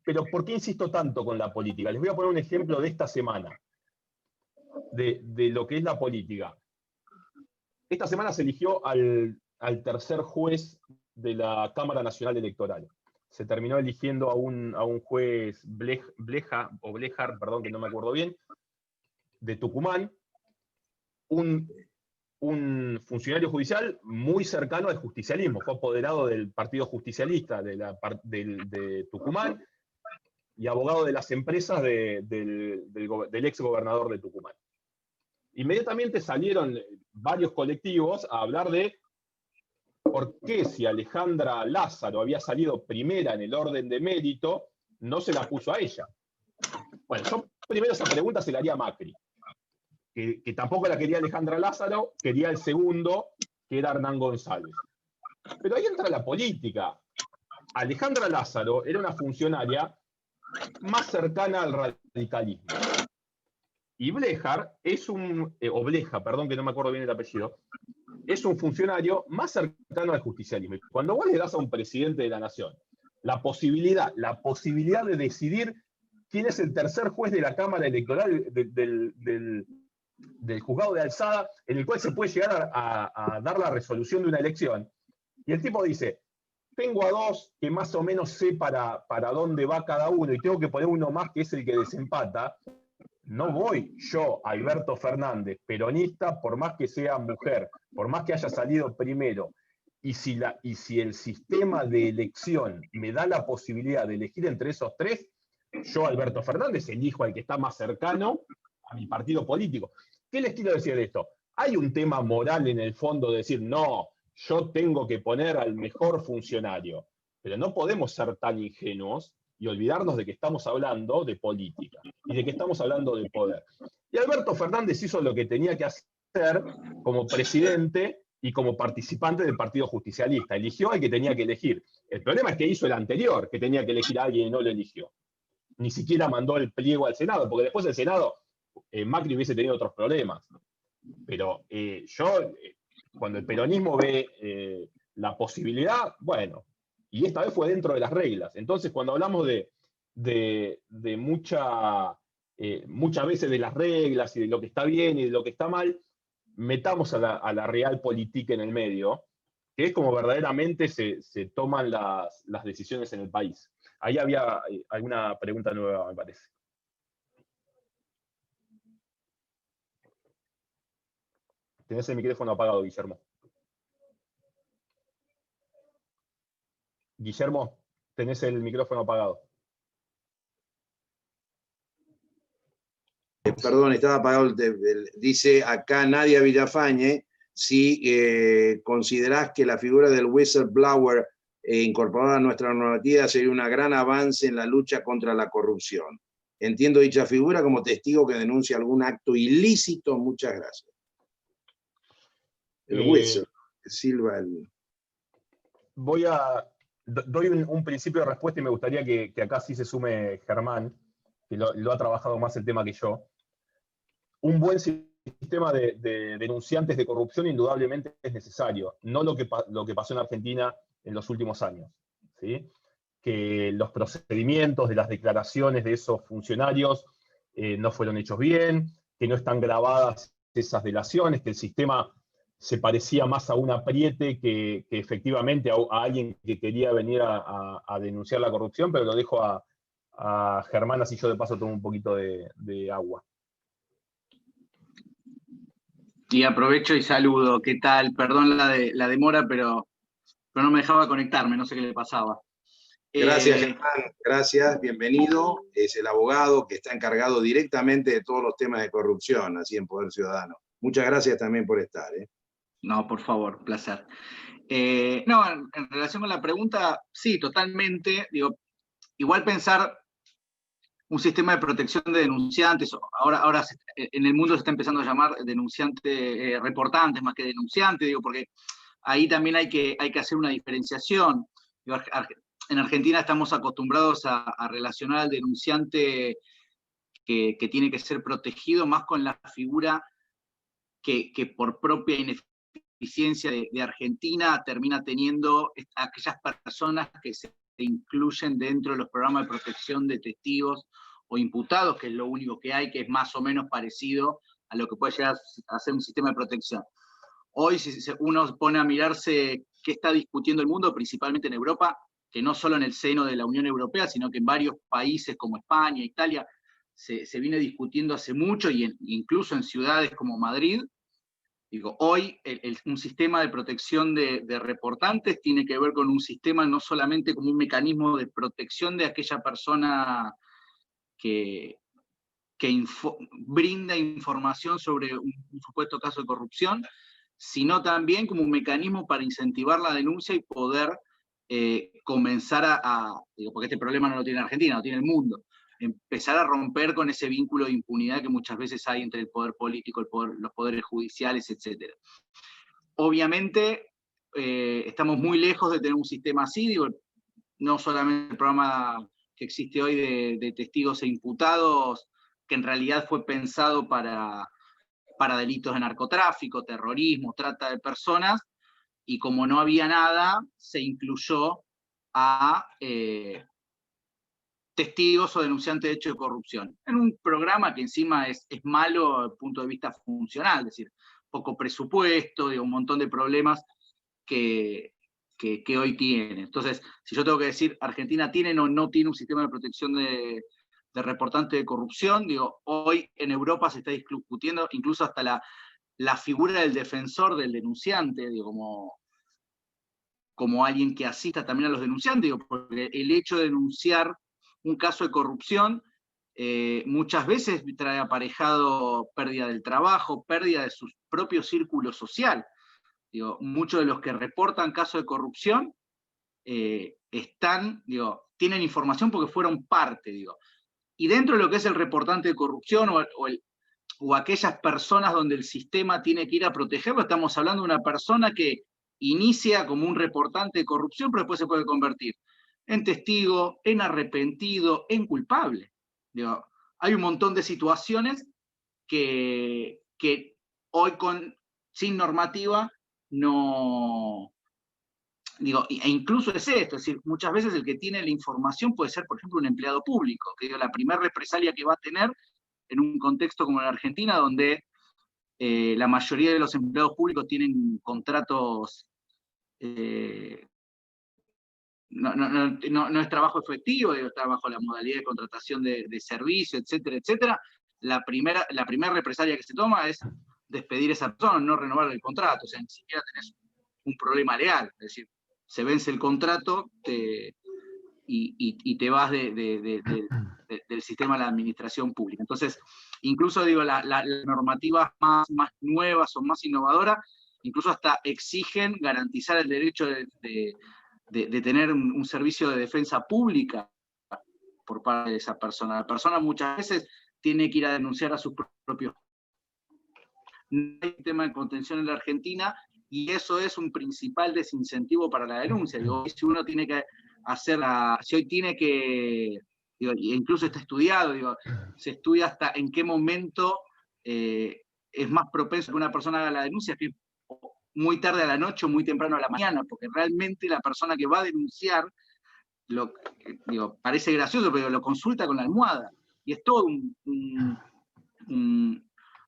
Pero ¿por qué insisto tanto con la política? Les voy a poner un ejemplo de esta semana, de lo que es la política. Esta semana se eligió al tercer juez de la Cámara Nacional Electoral. Se terminó eligiendo a un juez Blejar, perdón, que no me acuerdo bien, de Tucumán, un funcionario judicial muy cercano al justicialismo, fue apoderado del Partido Justicialista de Tucumán y abogado de las empresas del ex gobernador de Tucumán. Inmediatamente salieron varios colectivos a hablar de por qué si Alejandra Lázaro había salido primera en el orden de mérito, no se la puso a ella. Bueno, yo primero esa pregunta se la haría a Macri, que tampoco la quería Alejandra Lázaro, quería el segundo, que era Hernán González. Pero ahí entra la política. Alejandra Lázaro era una funcionaria más cercana al radicalismo. Y Blejar es o Bleja, perdón que no me acuerdo bien el apellido, es un funcionario más cercano al justicialismo. Cuando vos le das a un presidente de la nación la posibilidad de decidir quién es el tercer juez de la Cámara Electoral del juzgado de alzada, en el cual se puede llegar a dar la resolución de una elección, y el tipo dice, tengo a dos que más o menos sé para dónde va cada uno, y tengo que poner uno más que es el que desempata, no voy yo, Alberto Fernández, peronista, por más que sea mujer, por más que haya salido primero, y si el sistema de elección me da la posibilidad de elegir entre esos tres, yo, Alberto Fernández, elijo al que está más cercano a mi partido político. ¿Qué les quiero decir de esto? Hay un tema moral en el fondo de decir, no, yo tengo que poner al mejor funcionario, pero no podemos ser tan ingenuos y olvidarnos de que estamos hablando de política y de que estamos hablando de poder. Y Alberto Fernández hizo lo que tenía que hacer como presidente y como participante del Partido Justicialista. Eligió al que tenía que elegir. El problema es que hizo el anterior, que tenía que elegir a alguien y no lo eligió. Ni siquiera mandó el pliego al Senado, porque después del Senado Macri hubiese tenido otros problemas. Pero cuando el peronismo ve la posibilidad, bueno, y esta vez fue dentro de las reglas. Entonces, cuando hablamos de muchas veces de las reglas y de lo que está bien y de lo que está mal, metamos a la realpolitik en el medio, que es como verdaderamente se toman las decisiones en el país. Ahí había alguna pregunta nueva, me parece. Tenés el micrófono apagado, Guillermo. Guillermo, tenés el micrófono apagado. Perdón, estaba apagado. Dice acá Nadia Villafañe, si considerás que la figura del whistleblower incorporada a nuestra normativa sería un gran avance en la lucha contra la corrupción. Entiendo dicha figura como testigo que denuncia algún acto ilícito. Muchas gracias. El whistle, silba el... Doy un principio de respuesta y me gustaría que acá sí se sume Germán, que lo ha trabajado más el tema que yo. Un buen sistema de denunciantes de corrupción indudablemente es necesario, no lo que pasó en Argentina en los últimos años, ¿sí? Que los procedimientos de las declaraciones de esos funcionarios no fueron hechos bien, que no están grabadas esas delaciones, que el sistema se parecía más a un apriete que efectivamente a alguien que quería venir a denunciar la corrupción, pero lo dejo a Germán, así yo de paso tomo un poquito de agua. Y aprovecho y saludo. ¿Qué tal? Perdón la demora, pero no me dejaba conectarme, no sé qué le pasaba. Gracias, Germán. Gracias, bienvenido. Es el abogado que está encargado directamente de todos los temas de corrupción, así en Poder Ciudadano. Muchas gracias también por estar. No, por favor, placer. No, en relación con la pregunta, sí, totalmente. Digo, igual pensar un sistema de protección de denunciantes, ahora en el mundo se está empezando a llamar denunciantes, reportantes más que denunciantes, digo, porque ahí también hay que hacer una diferenciación. Digo, en Argentina estamos acostumbrados a relacionar al denunciante que tiene que ser protegido más con la figura que por propia ineficiencia de Argentina termina teniendo aquellas personas que se incluyen dentro de los programas de protección de testigos o imputados, que es lo único que hay, que es más o menos parecido a lo que puede llegar a ser un sistema de protección. Hoy, si uno pone a mirarse qué está discutiendo el mundo, principalmente en Europa, que no solo en el seno de la Unión Europea, sino que en varios países como España, Italia, se viene discutiendo hace mucho, y incluso en ciudades como Madrid. Digo, hoy un sistema de protección de reportantes tiene que ver con un sistema no solamente como un mecanismo de protección de aquella persona que brinda información sobre un supuesto caso de corrupción, sino también como un mecanismo para incentivar la denuncia y poder comenzar digo, porque este problema no lo tiene Argentina, lo tiene el mundo, empezar a romper con ese vínculo de impunidad que muchas veces hay entre el poder político, los poderes judiciales, etc. Obviamente, estamos muy lejos de tener un sistema así, digo, no solamente el programa que existe hoy de testigos e imputados, que en realidad fue pensado para delitos de narcotráfico, terrorismo, trata de personas, y como no había nada, se incluyó a testigos o denunciantes de hechos de corrupción, en un programa que encima es malo desde el punto de vista funcional, es decir, poco presupuesto, un montón de problemas que hoy tiene. Entonces, si yo tengo que decir, Argentina tiene o no tiene un sistema de protección de reportantes de corrupción, digo, hoy en Europa se está discutiendo incluso hasta la figura del defensor del denunciante, digo, como alguien que asista también a los denunciantes, digo, porque el hecho de denunciar un caso de corrupción muchas veces trae aparejado pérdida del trabajo, pérdida de su propio círculo social. Digo, muchos de los que reportan casos de corrupción tienen información porque fueron parte, digo. Y dentro de lo que es el reportante de corrupción o aquellas personas donde el sistema tiene que ir a protegerlo, estamos hablando de una persona que inicia como un reportante de corrupción, pero después se puede convertir en testigo, en arrepentido, en culpable. Digo, hay un montón de situaciones que hoy sin normativa no... Digo, e incluso es esto, es decir, muchas veces el que tiene la información puede ser, por ejemplo, un empleado público, que digo, la primera represalia que va a tener en un contexto como en Argentina, donde la mayoría de los empleados públicos tienen contratos, no es trabajo efectivo, está bajo la modalidad de contratación de servicio, etcétera, etcétera. La primera represalia que se toma es despedir a esa persona, no renovar el contrato, o sea, ni siquiera tenés un problema legal, es decir, se vence el contrato y te vas del sistema de la administración pública. Entonces, incluso digo, las normativas más nuevas o más innovadoras, incluso hasta exigen garantizar el derecho de tener un servicio de defensa pública por parte de esa persona. La persona muchas veces tiene que ir a denunciar a sus propios. No hay un tema de contención en la Argentina, y eso es un principal desincentivo para la denuncia. Digo, si uno tiene que si hoy tiene que, digo, incluso está estudiado, digo, se estudia hasta en qué momento es más propenso que una persona haga la denuncia, que muy tarde a la noche o muy temprano a la mañana, porque realmente la persona que va a denunciar, parece gracioso, pero lo consulta con la almohada. y es todo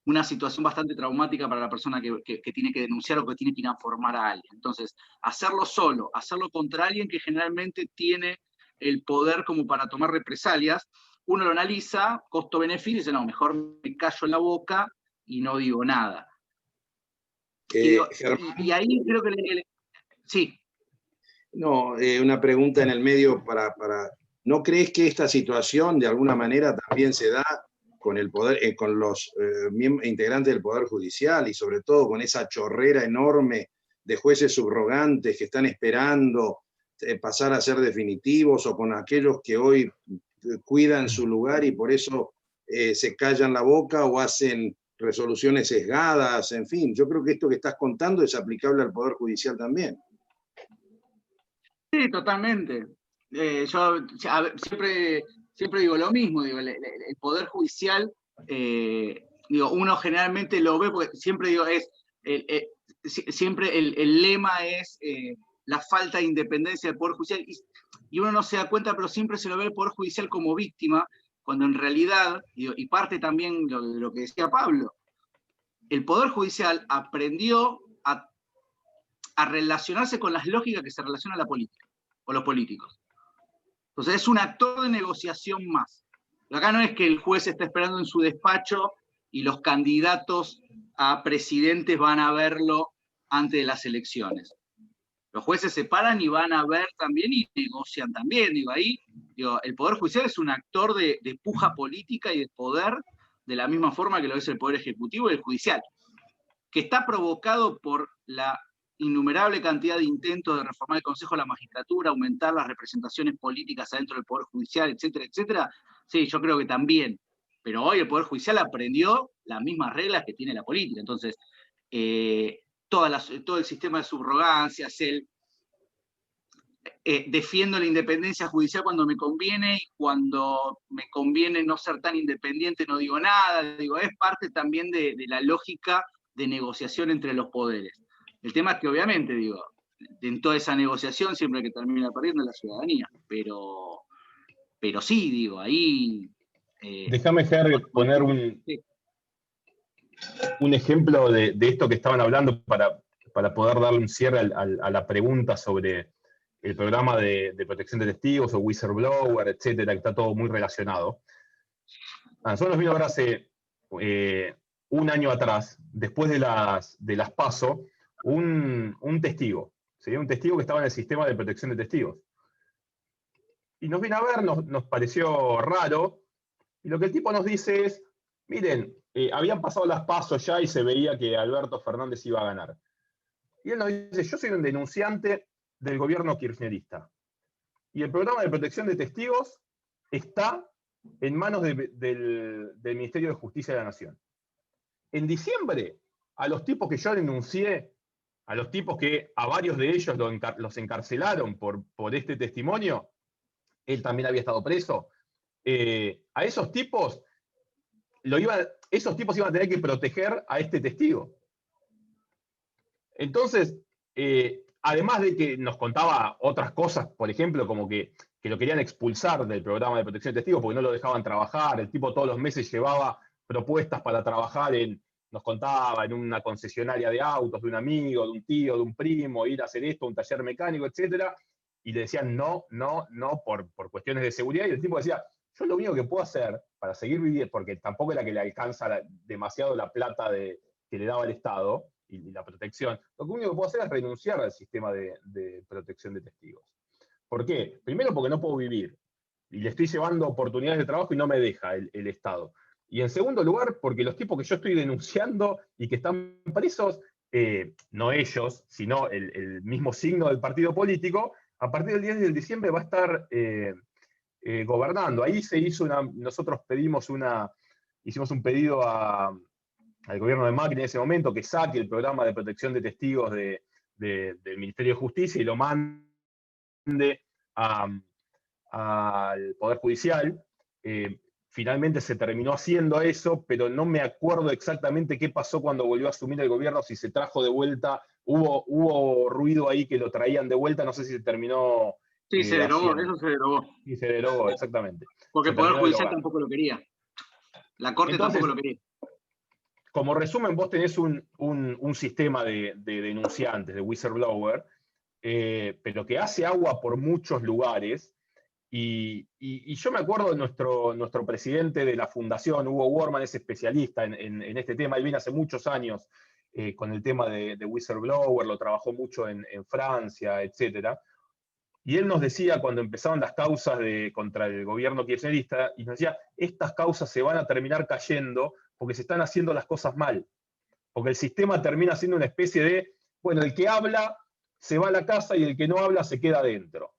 una situación bastante traumática para la persona que tiene que denunciar o que tiene que ir a informar a alguien. Entonces, hacerlo solo, hacerlo contra alguien que generalmente tiene el poder como para tomar represalias, uno lo analiza, costo-beneficio, y dice, no, mejor me callo en la boca y no digo nada. Y ahí creo que sí. No, una pregunta en el medio ¿no crees que esta situación de alguna manera también se da con el poder, con los integrantes del Poder Judicial y sobre todo con esa chorrera enorme de jueces subrogantes que están esperando pasar a ser definitivos, o con aquellos que hoy cuidan su lugar y por eso se callan la boca o hacen resoluciones sesgadas? En fin, yo creo que esto que estás contando es aplicable al Poder Judicial también. Sí, totalmente. Yo siempre digo lo mismo, digo, el Poder Judicial, digo, uno generalmente lo ve, porque siempre digo, siempre el lema es la falta de independencia del Poder Judicial, y uno no se da cuenta, pero siempre se lo ve el Poder Judicial como víctima, cuando en realidad, digo, y parte también de lo que decía Pablo, el Poder Judicial aprendió a relacionarse con las lógicas que se relaciona a la política, o los políticos. Entonces es un actor de negociación más. Pero acá no es que el juez está esperando en su despacho y los candidatos a presidentes van a verlo antes de las elecciones. Los jueces se paran y van a ver también y negocian también. Digo, ahí, digo, el Poder Judicial es un actor de puja política y de poder, de la misma forma que lo es el Poder Ejecutivo y el Judicial, que está provocado por la innumerable cantidad de intentos de reformar el Consejo de la Magistratura, aumentar las representaciones políticas adentro del Poder Judicial, etcétera, etcétera. Sí, yo creo que también. Pero hoy el Poder Judicial aprendió las mismas reglas que tiene la política. Entonces, todo el sistema de subrogancias, defiendo la independencia judicial cuando me conviene, y cuando me conviene no ser tan independiente no digo nada. Digo, es parte también de la lógica de negociación entre los poderes. El tema es que obviamente, digo, en toda esa negociación siempre que termina perdiendo la ciudadanía, pero sí, digo, ahí... Déjame, Ger, poner un ejemplo de esto que estaban hablando para poder darle un cierre a la pregunta sobre el programa de protección de testigos o whistleblower, etcétera, que está todo muy relacionado. A nosotros nos vino a ver hace un año atrás, después de las PASO, un testigo, ¿sí? Un testigo que estaba en el sistema de protección de testigos. Y nos vino a ver, nos pareció raro, y lo que el tipo nos dice es, miren, habían pasado las PASO ya y se veía que Alberto Fernández iba a ganar. Y él nos dice, yo soy un denunciante del gobierno kirchnerista, y el programa de protección de testigos está en manos del Ministerio de Justicia de la Nación. En diciembre, a los tipos que yo denuncié, a los tipos que a varios de ellos los encarcelaron por este testimonio, él también había estado preso, a esos tipos iban a tener que proteger a este testigo. Entonces, además de que nos contaba otras cosas, por ejemplo, como que lo querían expulsar del programa de protección de testigos porque no lo dejaban trabajar, el tipo todos los meses llevaba propuestas para trabajar nos contaba, en una concesionaria de autos, de un amigo, de un tío, de un primo, ir a hacer esto, un taller mecánico, etcétera, y le decían no, por cuestiones de seguridad, y el tipo decía, yo lo único que puedo hacer para seguir viviendo, porque tampoco era que le alcanza demasiado la plata que le daba el Estado, y la protección, lo único que puedo hacer es renunciar al sistema de protección de testigos. ¿Por qué? Primero porque no puedo vivir, y le estoy llevando oportunidades de trabajo y no me deja el Estado. Y en segundo lugar, porque los tipos que yo estoy denunciando y que están presos, no ellos, sino el mismo signo del partido político, a partir del 10 de diciembre va a estar gobernando. Ahí nosotros hicimos un pedido al gobierno de Macri en ese momento que saque el programa de protección de testigos del Ministerio de Justicia y lo mande al Poder Judicial. Finalmente se terminó haciendo eso, pero no me acuerdo exactamente qué pasó cuando volvió a asumir el gobierno, si se trajo de vuelta, hubo ruido ahí que lo traían de vuelta, no sé si se terminó Sí, se derogó, haciendo. eso se derogó. Y se derogó, exactamente. Porque el Se Poder terminó Judicial derogando. tampoco lo quería. La Corte Entonces, tampoco lo quería. como resumen, vos tenés un sistema de denunciantes, de whistleblower, pero que hace agua por muchos lugares. Y yo me acuerdo de nuestro presidente de la fundación, Hugo Worman, es especialista en este tema. Él viene hace muchos años con el tema de whistleblower, lo trabajó mucho en Francia, etc. Y él nos decía cuando empezaban las causas contra el gobierno kirchnerista, y nos decía, estas causas se van a terminar cayendo porque se están haciendo las cosas mal. Porque el sistema termina siendo una especie de, bueno, el que habla se va a la casa y el que no habla se queda adentro.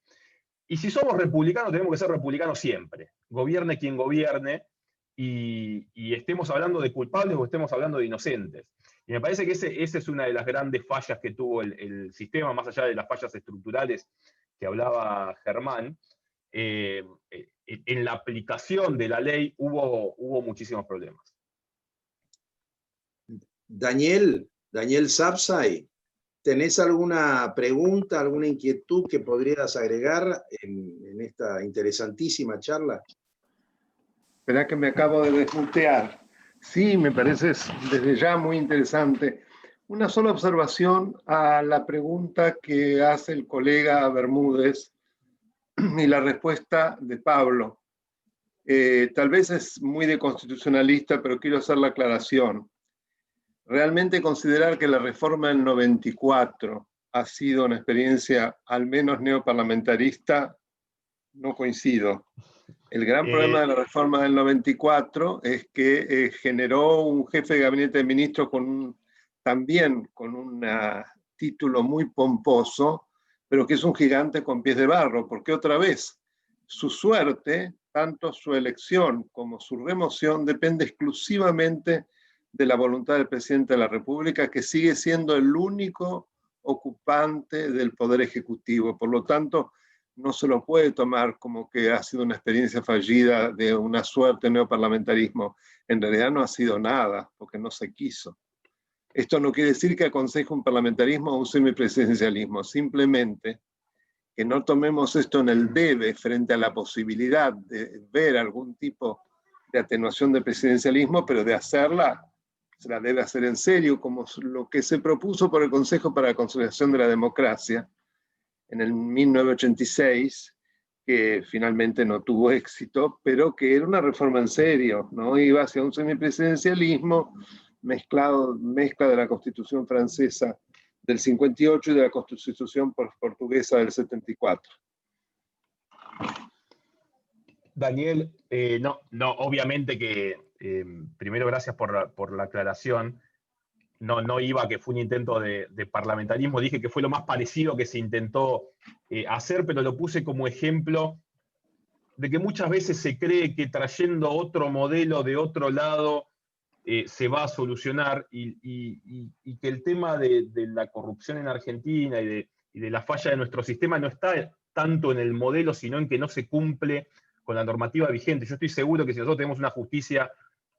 Y si somos republicanos, tenemos que ser republicanos siempre. Gobierne quien gobierne y estemos hablando de culpables o estemos hablando de inocentes. Y me parece que esa es una de las grandes fallas que tuvo el sistema, más allá de las fallas estructurales que hablaba Germán. En la aplicación de la ley hubo muchísimos problemas. Daniel Sapsay, ¿tenés alguna pregunta, alguna inquietud que podrías agregar en esta interesantísima charla? Esperá que me acabo de desmutear. Sí, me parece desde ya muy interesante. Una sola observación a la pregunta que hace el colega Bermúdez y la respuesta de Pablo. Tal vez es muy de constitucionalista, pero quiero hacer la aclaración. Realmente considerar que la reforma del 94 ha sido una experiencia al menos neoparlamentarista, no coincido. El gran problema de la reforma del 94 es que generó un jefe de gabinete de ministros también con un título muy pomposo, pero que es un gigante con pies de barro, porque otra vez su suerte, tanto su elección como su remoción, depende exclusivamente de la voluntad del presidente de la República, que sigue siendo el único ocupante del Poder Ejecutivo. Por lo tanto, no se lo puede tomar como que ha sido una experiencia fallida de una suerte neoparlamentarismo. En realidad no ha sido nada, porque no se quiso. Esto no quiere decir que aconseje un parlamentarismo o un semipresidencialismo, simplemente que no tomemos esto en el debe frente a la posibilidad de ver algún tipo de atenuación del presidencialismo, pero de hacerla, se la debe hacer en serio, como lo que se propuso por el Consejo para la Consolidación de la Democracia en el 1986, que finalmente no tuvo éxito, pero que era una reforma en serio, ¿no? Iba hacia un semipresidencialismo mezcla de la Constitución francesa del 58 y de la Constitución portuguesa del 74. Daniel, no, obviamente que, primero gracias por la aclaración, no iba a que fue un intento de parlamentarismo, dije que fue lo más parecido que se intentó hacer, pero lo puse como ejemplo de que muchas veces se cree que trayendo otro modelo de otro lado se va a solucionar y que el tema de la corrupción en Argentina y de la falla de nuestro sistema no está tanto en el modelo, sino en que no se cumple con la normativa vigente. Yo estoy seguro que si nosotros tenemos una justicia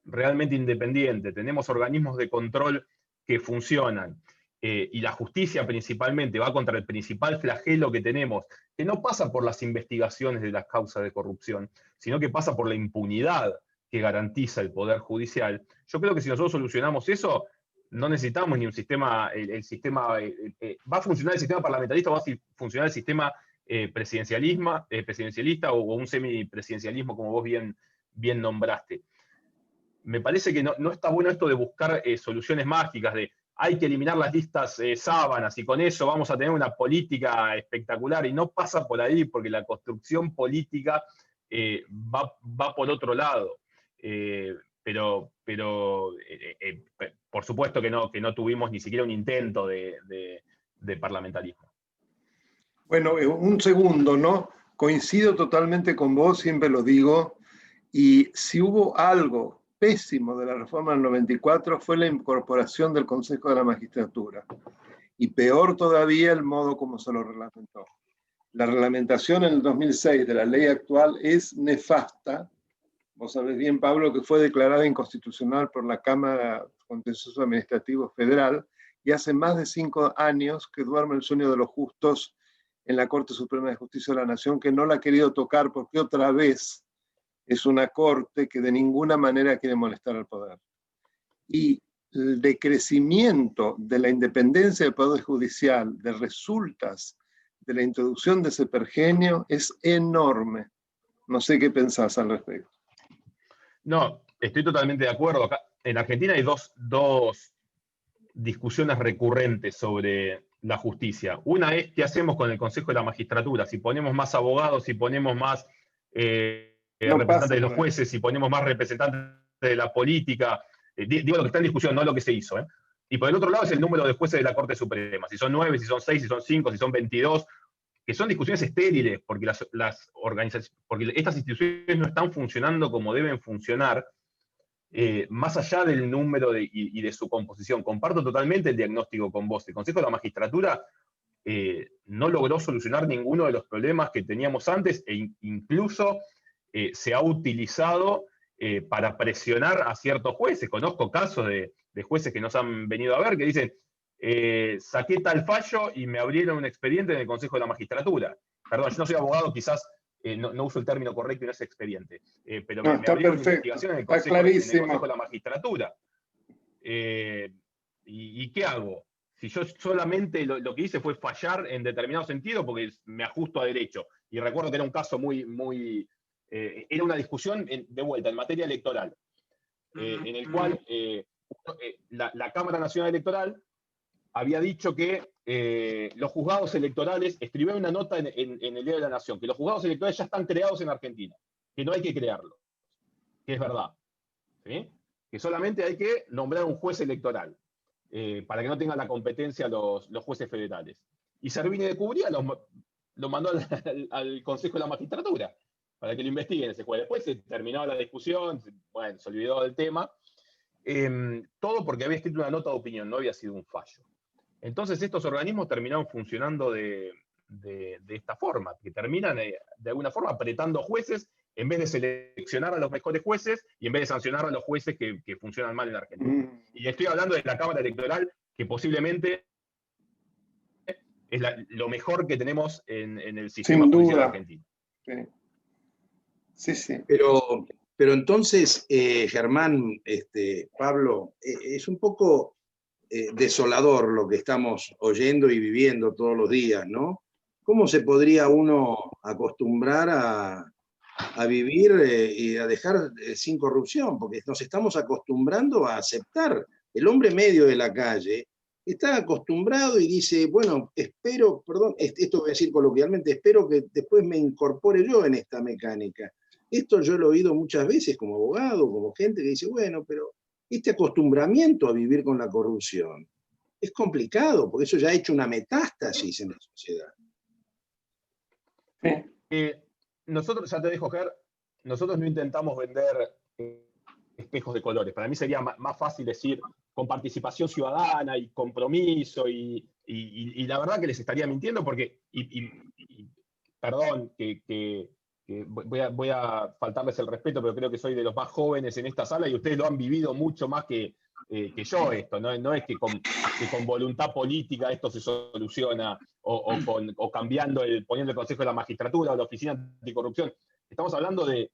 realmente independiente, tenemos organismos de control que funcionan, y la justicia principalmente va contra el principal flagelo que tenemos, que no pasa por las investigaciones de las causas de corrupción, sino que pasa por la impunidad que garantiza el Poder Judicial. Yo creo que si nosotros solucionamos eso, no necesitamos ni un sistema, va a funcionar el sistema parlamentarista, va a funcionar el sistema presidencialista o un semipresidencialismo, como vos bien nombraste. Me parece que no está bueno esto de buscar soluciones mágicas, de hay que eliminar las listas sábanas y con eso vamos a tener una política espectacular, y no pasa por ahí, porque la construcción política va por otro lado. Pero por supuesto que no tuvimos ni siquiera un intento de parlamentarismo. Bueno, un segundo, ¿no? Coincido totalmente con vos, siempre lo digo, y si hubo algo pésimo de la reforma del 94 fue la incorporación del Consejo de la Magistratura, y peor todavía el modo como se lo reglamentó. La reglamentación en el 2006 de la ley actual es nefasta. Vos sabés bien, Pablo, que fue declarada inconstitucional por la Cámara Contencioso Administrativo Federal, y hace más de 5 años que duerme el sueño de los justos en la Corte Suprema de Justicia de la Nación, que no la ha querido tocar porque otra vez es una corte que de ninguna manera quiere molestar al poder. Y el decrecimiento de la independencia del Poder Judicial, de resultas de la introducción de ese pergenio, es enorme. No sé qué pensás al respecto. No, estoy totalmente de acuerdo. Acá, en Argentina hay dos discusiones recurrentes sobre la justicia. Una es qué hacemos con el Consejo de la Magistratura, si ponemos más abogados, si ponemos más representantes de los jueces, si ponemos más representantes de la política. Digo lo que está en discusión, no lo que se hizo. Y por el otro lado es el número de jueces de la Corte Suprema, si son 9, si son 6, si son 5, si son 22, que son discusiones estériles, porque las organizaciones, porque estas instituciones no están funcionando como deben funcionar, más allá del número y de su composición. Comparto totalmente el diagnóstico con vos. El Consejo de la Magistratura no logró solucionar ninguno de los problemas que teníamos antes, e incluso se ha utilizado para presionar a ciertos jueces. Conozco casos de jueces que nos han venido a ver que dicen, saqué tal fallo y me abrieron un expediente en el Consejo de la Magistratura. Perdón, yo no soy abogado, quizás no uso el término correcto y no es expediente, pero no, me abrieron una perfecto, investigación en el está Consejo de la Magistratura. ¿Y qué hago? Si yo solamente lo que hice fue fallar en determinado sentido porque me ajusto a derecho. Y recuerdo que era un caso era una discusión de vuelta en materia electoral, en el cual la Cámara Nacional Electoral había dicho que los juzgados electorales, escribió una nota en el Diario de la Nación, que los juzgados electorales ya están creados en Argentina, que no hay que crearlos, que es verdad, ¿sí? Que solamente hay que nombrar un juez electoral, para que no tengan la competencia los jueces federales. Y Servini de Cubría lo mandó al Consejo de la Magistratura, para que lo investiguen ese juez. Después se terminó la discusión, bueno, se olvidó del tema, todo porque había escrito una nota de opinión, no había sido un fallo. Entonces estos organismos terminaron funcionando de esta forma, que terminan de alguna forma apretando jueces en vez de seleccionar a los mejores jueces y en vez de sancionar a los jueces que funcionan mal en Argentina. Y estoy hablando de la Cámara Electoral, que posiblemente es lo mejor que tenemos en el sistema judicial argentino. Sí, sí. Pero entonces, Germán, Pablo, es un poco desolador lo que estamos oyendo y viviendo todos los días, ¿no? ¿Cómo se podría uno acostumbrar a vivir y a dejar sin corrupción? Porque nos estamos acostumbrando a aceptar. El hombre medio de la calle está acostumbrado y dice, bueno, espero, perdón, esto voy a decir coloquialmente, espero que después me incorpore yo en esta mecánica. Esto yo lo he oído muchas veces como abogado, como gente que dice, bueno, pero este acostumbramiento a vivir con la corrupción es complicado, porque eso ya ha hecho una metástasis en la sociedad. Nosotros, ya te dejo, Ger, nosotros no intentamos vender espejos de colores. Para mí sería más fácil decir con participación ciudadana y compromiso, y la verdad que les estaría mintiendo porque, perdón, que voy a faltarles el respeto, pero creo que soy de los más jóvenes en esta sala y ustedes lo han vivido mucho más que yo esto. No es que con voluntad política esto se soluciona o cambiando, poniendo el Consejo de la Magistratura o la Oficina Anticorrupción. Estamos hablando de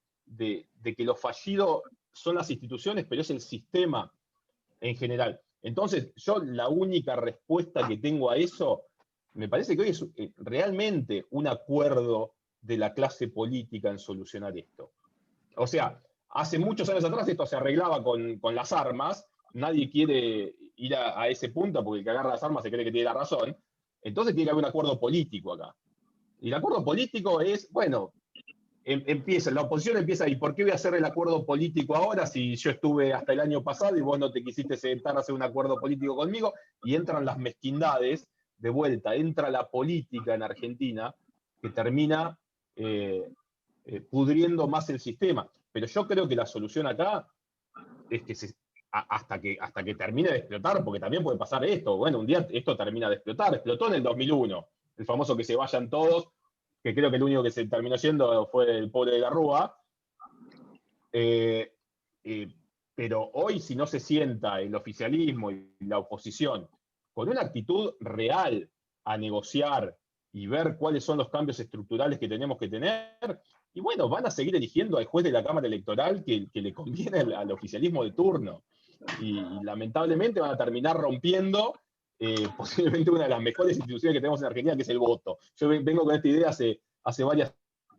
que lo fallido son las instituciones, pero es el sistema en general. Entonces, yo la única respuesta que tengo a eso, me parece que hoy es realmente un acuerdo de la clase política en solucionar esto. O sea, hace muchos años atrás esto se arreglaba con las armas, nadie quiere ir a ese punto porque el que agarra las armas se cree que tiene la razón, entonces tiene que haber un acuerdo político acá. Y el acuerdo político es, bueno, la oposición empieza, ¿y por qué voy a hacer el acuerdo político ahora si yo estuve hasta el año pasado y vos no te quisiste sentar a hacer un acuerdo político conmigo? Y entran las mezquindades de vuelta, entra la política en Argentina que termina pudriendo más el sistema. Pero yo creo que la solución acá es que hasta que termine de explotar, porque también puede pasar esto, bueno, un día esto termina de explotar, explotó en el 2001, el famoso que se vayan todos, que creo que el único que se terminó yendo fue el pobre de la Rúa. Pero hoy, si no se sienta el oficialismo y la oposición con una actitud real a negociar y ver cuáles son los cambios estructurales que tenemos que tener. Y bueno, van a seguir eligiendo al juez de la Cámara Electoral que le conviene al oficialismo de turno. Y lamentablemente van a terminar rompiendo posiblemente una de las mejores instituciones que tenemos en Argentina, que es el voto. Yo vengo con esta idea hace varias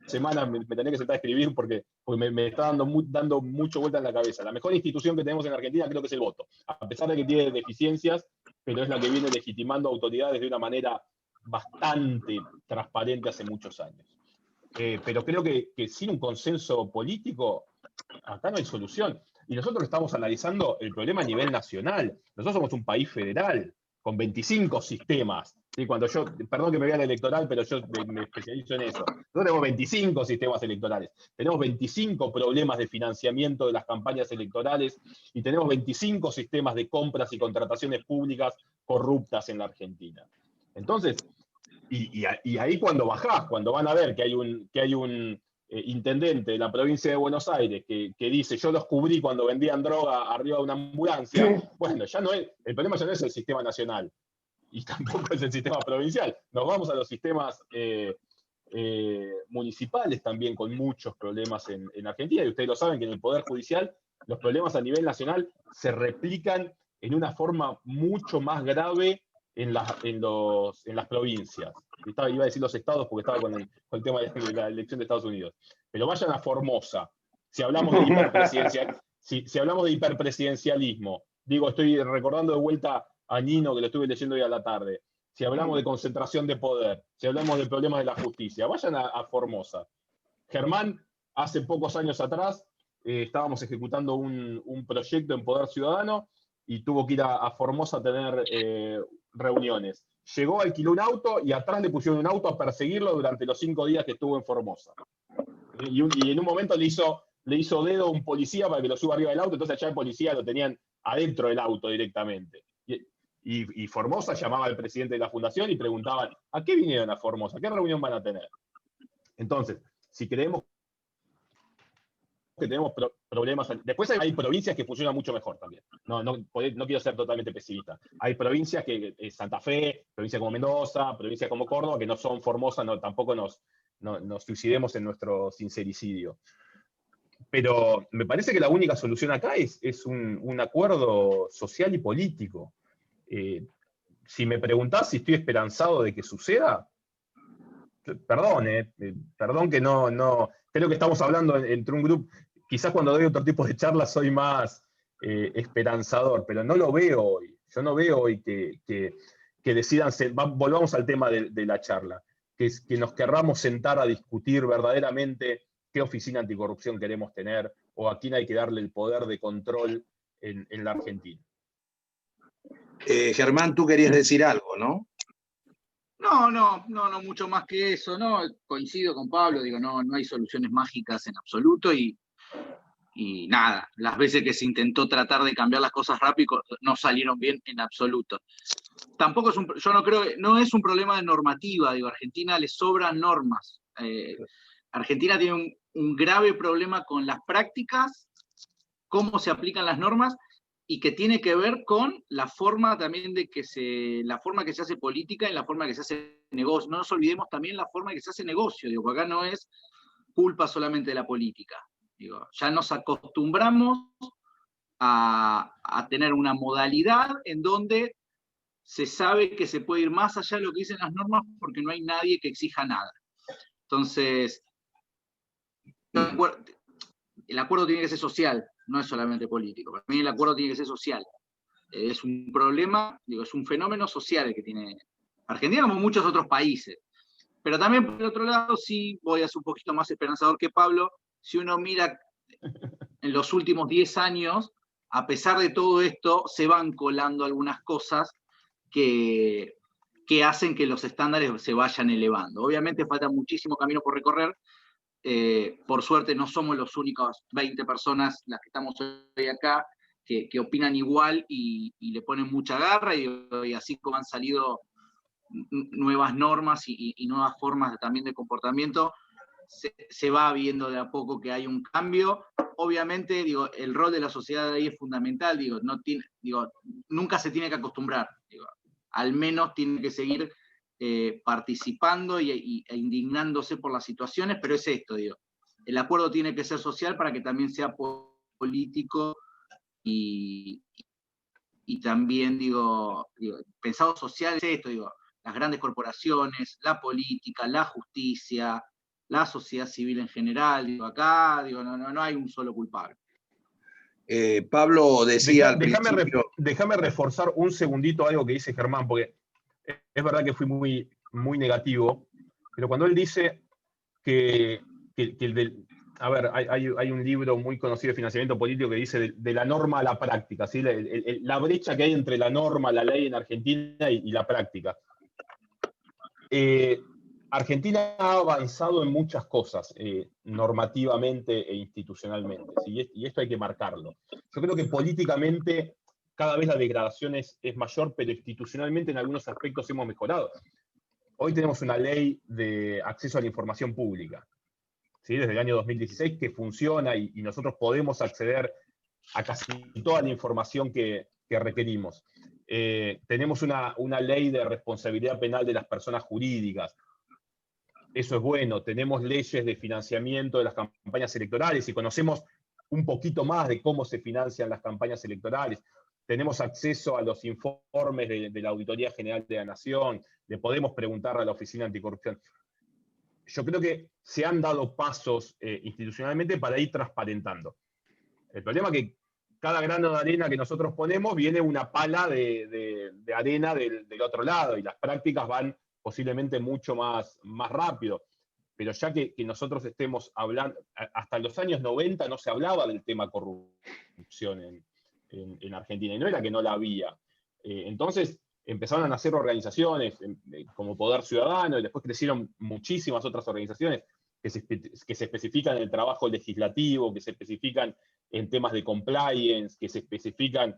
semanas, me tenía que sentar a escribir porque me está dando mucho vuelta en la cabeza. La mejor institución que tenemos en Argentina creo que es el voto, a pesar de que tiene deficiencias, pero es la que viene legitimando autoridades de una manera bastante transparente hace muchos años. Pero creo que sin un consenso político, acá no hay solución. Y nosotros estamos analizando el problema a nivel nacional. Nosotros somos un país federal, con 25 sistemas. ¿Sí? Perdón que me vea el electoral, pero yo me especializo en eso. Nosotros tenemos 25 sistemas electorales. Tenemos 25 problemas de financiamiento de las campañas electorales y tenemos 25 sistemas de compras y contrataciones públicas corruptas en la Argentina. Entonces, y ahí cuando bajás, cuando van a ver que hay un intendente de la provincia de Buenos Aires que dice yo los cubrí cuando vendían droga arriba de una ambulancia, sí. Bueno, el problema ya no es el sistema nacional y tampoco es el sistema provincial. Nos vamos a los sistemas municipales también con muchos problemas en Argentina, y ustedes lo saben que en el Poder Judicial los problemas a nivel nacional se replican en una forma mucho más grave en las provincias. Iba a decir los estados porque estaba con el tema de la elección de Estados Unidos. Pero vayan a Formosa. Si hablamos de hiperpresidencialismo, digo, estoy recordando de vuelta a Nino, que lo estuve leyendo hoy a la tarde. Si hablamos de concentración de poder, si hablamos de problemas de la justicia, vayan a Formosa. Germán, hace pocos años atrás, estábamos ejecutando un proyecto en Poder Ciudadano y tuvo que ir a Formosa a tener reuniones. Llegó, alquiló un auto y atrás le pusieron un auto a perseguirlo durante los 5 días que estuvo en Formosa. Y en un momento le hizo dedo a un policía para que lo suba arriba del auto, entonces allá el policía lo tenían adentro del auto directamente. Y Formosa llamaba al presidente de la fundación y preguntaban, ¿a qué vinieron a Formosa? ¿Qué reunión van a tener? Entonces, si creemos que tenemos problemas. Después hay provincias que funcionan mucho mejor también. No quiero ser totalmente pesimista. Hay provincias que Santa Fe, provincias como Mendoza, provincias como Córdoba, que no son Formosa, tampoco nos suicidemos en nuestro sincericidio. Pero me parece que la única solución acá es un acuerdo social y político. Si me preguntás si estoy esperanzado de que suceda, perdón que no. Creo que estamos hablando entre un grupo. Quizás cuando doy otro tipo de charlas soy más esperanzador, pero no lo veo hoy. Yo no veo hoy que decidan, volvamos al tema de la charla, que nos querramos sentar a discutir verdaderamente qué oficina anticorrupción queremos tener o a quién hay que darle el poder de control en la Argentina. Germán, tú querías decir algo, ¿no? No, mucho más que eso, ¿no? Coincido con Pablo, digo, no hay soluciones mágicas en absoluto y nada, las veces que se intentó tratar de cambiar las cosas rápido no salieron bien en absoluto. Tampoco no es un problema de normativa, digo, a Argentina le sobran normas. Argentina tiene un grave problema con las prácticas, cómo se aplican las normas, y que tiene que ver con la forma también la forma que se hace política y la forma que se hace negocio. No nos olvidemos también la forma que se hace negocio, digo, acá no es culpa solamente de la política. Digo, ya nos acostumbramos a tener una modalidad en donde se sabe que se puede ir más allá de lo que dicen las normas porque no hay nadie que exija nada. Entonces, el acuerdo tiene que ser social, no es solamente político. Para mí el acuerdo tiene que ser social. Es un problema, digo, es un fenómeno social el que tiene Argentina, como muchos otros países. Pero también, por el otro lado, sí voy a ser un poquito más esperanzador que Pablo. Si uno mira en los últimos 10 años, a pesar de todo esto, se van colando algunas cosas que hacen que los estándares se vayan elevando. Obviamente falta muchísimo camino por recorrer. Por suerte no somos los únicos 20 personas las que estamos hoy acá que opinan igual y le ponen mucha garra, y así como han salido nuevas normas y nuevas formas también de comportamiento, se va viendo de a poco que hay un cambio. Obviamente, digo, el rol de la sociedad ahí es fundamental, nunca se tiene que acostumbrar, al menos tiene que seguir participando e indignándose por las situaciones, pero es esto, digo, el acuerdo tiene que ser social para que también sea político y también, digo, pensado social es esto, digo, las grandes corporaciones, la política, la justicia, la sociedad civil en general, digo, acá digo, no hay un solo culpable. Pablo decía al principio... Déjame reforzar un segundito algo que dice Germán, porque es verdad que fui muy, muy negativo, pero cuando él dice que a ver, hay un libro muy conocido de financiamiento político que dice de la norma a la práctica, ¿sí? La brecha que hay entre la norma, la ley en Argentina y la práctica. Argentina ha avanzado en muchas cosas, normativamente e institucionalmente, ¿sí? Y esto hay que marcarlo. Yo creo que políticamente cada vez la degradación es mayor, pero institucionalmente en algunos aspectos hemos mejorado. Hoy tenemos una ley de acceso a la información pública, ¿sí? Desde el año 2016 que funciona y nosotros podemos acceder a casi toda la información que requerimos. Tenemos una ley de responsabilidad penal de las personas jurídicas. Eso es bueno. Tenemos leyes de financiamiento de las campañas electorales y conocemos un poquito más de cómo se financian las campañas electorales. Tenemos acceso a los informes de la Auditoría General de la Nación, le podemos preguntar a la Oficina Anticorrupción. Yo creo que se han dado pasos institucionalmente para ir transparentando. El problema es que cada grano de arena que nosotros ponemos viene una pala de arena del otro lado, y las prácticas van posiblemente mucho más rápido. Pero ya que nosotros estemos hablando, hasta los años 90 no se hablaba del tema corrupción en Argentina, y no era que no la había. Entonces empezaron a nacer organizaciones como Poder Ciudadano, y después crecieron muchísimas otras organizaciones que se especifican en el trabajo legislativo, que se especifican en temas de compliance, que se especifican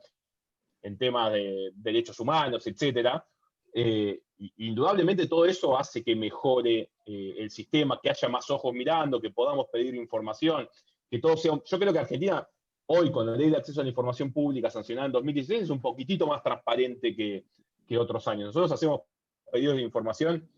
en temas de derechos humanos, etc. Indudablemente todo eso hace que mejore el sistema, que haya más ojos mirando, que podamos pedir información, que todo sea... Yo creo que Argentina, hoy con la ley de acceso a la información pública sancionada en 2016, es un poquitito más transparente que otros años. Nosotros hacemos pedidos de información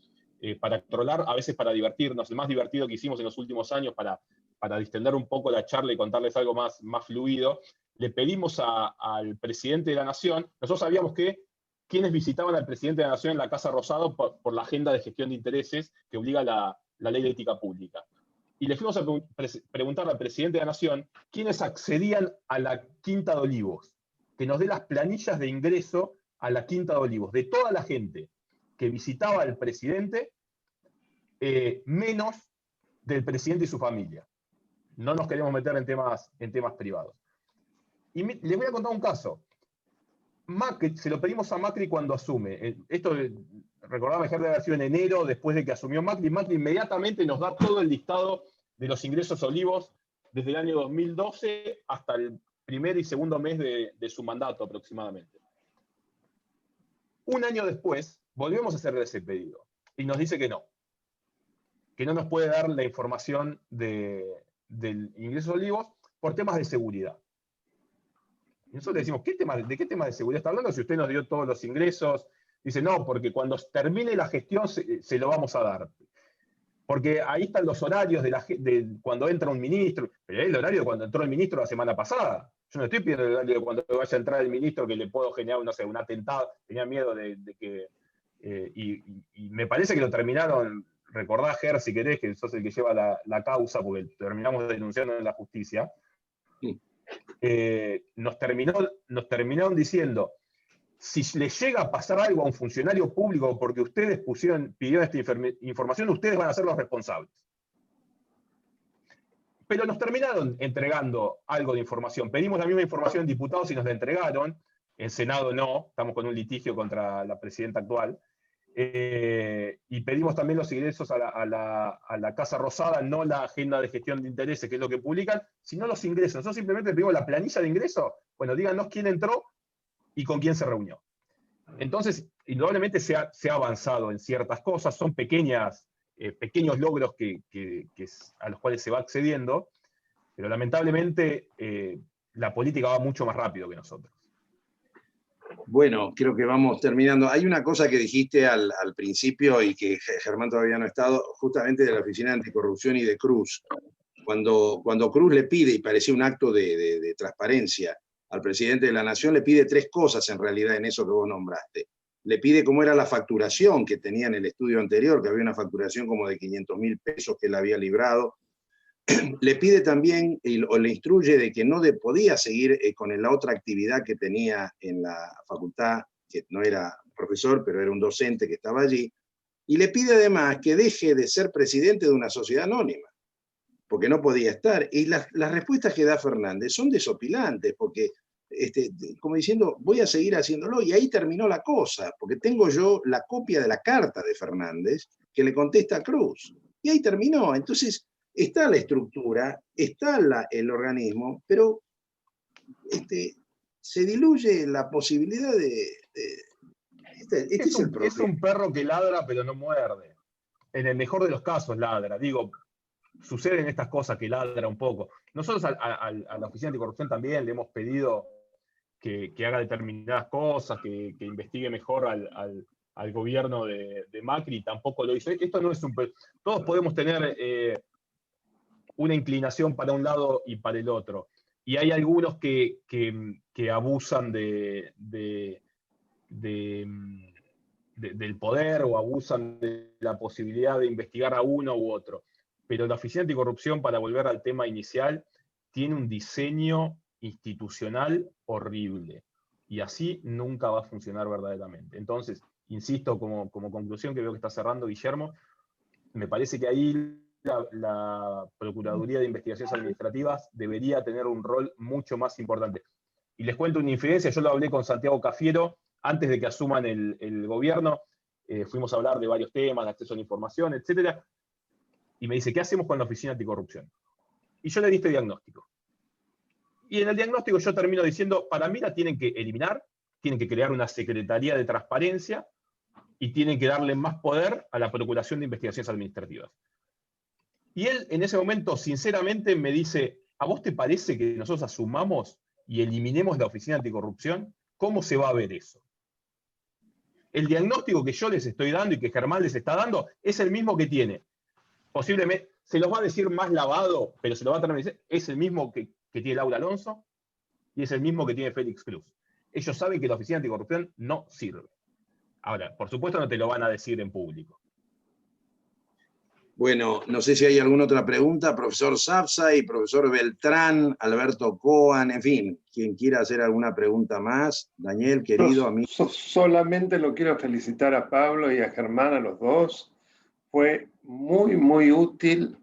para controlar, a veces para divertirnos. El más divertido que hicimos en los últimos años para distender un poco la charla y contarles algo más fluido, le pedimos al presidente de la Nación, nosotros sabíamos que quienes visitaban al presidente de la Nación en la Casa Rosada por la agenda de gestión de intereses que obliga la ley de ética pública. Y le fuimos a preguntar al presidente de la Nación quiénes accedían a la Quinta de Olivos, que nos dé las planillas de ingreso a la Quinta de Olivos, de toda la gente que visitaba al presidente, menos del presidente y su familia. No nos queremos meter en temas privados. Y les voy a contar un caso. Macri, se lo pedimos a Macri cuando asume. Esto, recordaba dejar de haber sido en enero, después de que asumió Macri. Macri inmediatamente nos da todo el listado de los ingresos olivos desde el año 2012 hasta el primer y segundo mes de su mandato aproximadamente. Un año después, volvemos a hacerle ese pedido y nos dice que no nos puede dar la información del ingreso olivos por temas de seguridad. Y nosotros le decimos, ¿de qué tema de seguridad está hablando si usted nos dio todos los ingresos? Dice, no, porque cuando termine la gestión se lo vamos a dar. Porque ahí están los horarios de cuando entra un ministro. Pero es el horario de cuando entró el ministro la semana pasada. Yo no estoy pidiendo el horario de cuando vaya a entrar el ministro que le puedo generar, no sé, un atentado. Tenía miedo de que... y me parece que lo terminaron, recordá, Ger, si querés, que sos el que lleva la causa, porque terminamos denunciando en la justicia. Sí. Nos terminaron diciendo, si le llega a pasar algo a un funcionario público porque ustedes pidieron esta información, ustedes van a ser los responsables. Pero nos terminaron entregando algo de información. Pedimos la misma información en diputados y nos la entregaron. En Senado no, estamos con un litigio contra la presidenta actual. Y pedimos también los ingresos a la Casa Rosada, no la agenda de gestión de intereses, que es lo que publican, sino los ingresos. Nosotros simplemente pedimos la planilla de ingresos. Bueno, díganos quién entró y con quién se reunió. Entonces, indudablemente se ha avanzado en ciertas cosas, son pequeños logros a los cuales se va accediendo, pero lamentablemente la política va mucho más rápido que nosotros. Bueno, creo que vamos terminando. Hay una cosa que dijiste al principio y que Germán todavía no ha estado, justamente de la Oficina Anticorrupción y de Cruz. Cuando Cruz le pide, y parecía un acto de transparencia, al presidente de la Nación, le pide 3 cosas en realidad en eso que vos nombraste. Le pide cómo era la facturación que tenía en el estudio anterior, que había una facturación como de 500.000 pesos que él había librado. Le pide también, o le instruye de que no podía seguir con la otra actividad que tenía en la facultad, que no era profesor, pero era un docente que estaba allí, y le pide además que deje de ser presidente de una sociedad anónima, porque no podía estar. Y las respuestas que da Fernández son desopilantes, porque como diciendo, voy a seguir haciéndolo, y ahí terminó la cosa, porque tengo yo la copia de la carta de Fernández que le contesta a Cruz, y ahí terminó. Entonces, está la estructura, está el organismo, pero se diluye la posibilidad este es el problema. Es un perro que ladra pero no muerde. En el mejor de los casos ladra. Digo, suceden estas cosas que ladra un poco. Nosotros a la Oficina Anticorrupción también le hemos pedido que haga determinadas cosas, que investigue mejor al gobierno de Macri, tampoco lo hizo. Esto no es todos podemos tener una inclinación para un lado y para el otro. Y hay algunos que abusan del poder o abusan de la posibilidad de investigar a uno u otro. Pero la Oficina Anticorrupción, para volver al tema inicial, tiene un diseño institucional horrible. Y así nunca va a funcionar verdaderamente. Entonces, insisto, como conclusión que veo que está cerrando Guillermo, me parece que ahí la Procuraduría de Investigaciones Administrativas debería tener un rol mucho más importante. Y les cuento una infidencia, yo lo hablé con Santiago Cafiero antes de que asuman el gobierno, fuimos a hablar de varios temas, de acceso a la información, etc. Y me dice, ¿qué hacemos con la Oficina Anticorrupción? Y yo le di este diagnóstico. Y en el diagnóstico yo termino diciendo, para mí la tienen que eliminar, tienen que crear una Secretaría de Transparencia y tienen que darle más poder a la Procuración de Investigaciones Administrativas. Y él en ese momento, sinceramente, me dice, ¿a vos te parece que nosotros asumamos y eliminemos la Oficina Anticorrupción? ¿Cómo se va a ver eso? El diagnóstico que yo les estoy dando y que Germán les está dando es el mismo que tiene. Posiblemente, se los va a decir más lavado, pero se lo va a terminar diciendo, es el mismo que tiene Laura Alonso y es el mismo que tiene Félix Cruz. Ellos saben que la Oficina Anticorrupción no sirve. Ahora, por supuesto no te lo van a decir en público. Bueno, no sé si hay alguna otra pregunta, profesor Sapsay, profesor Beltrán, Alberto Coan, en fin, quien quiera hacer alguna pregunta más. Daniel, querido amigo. Solamente lo quiero felicitar a Pablo y a Germán, a los dos. Fue muy, muy útil,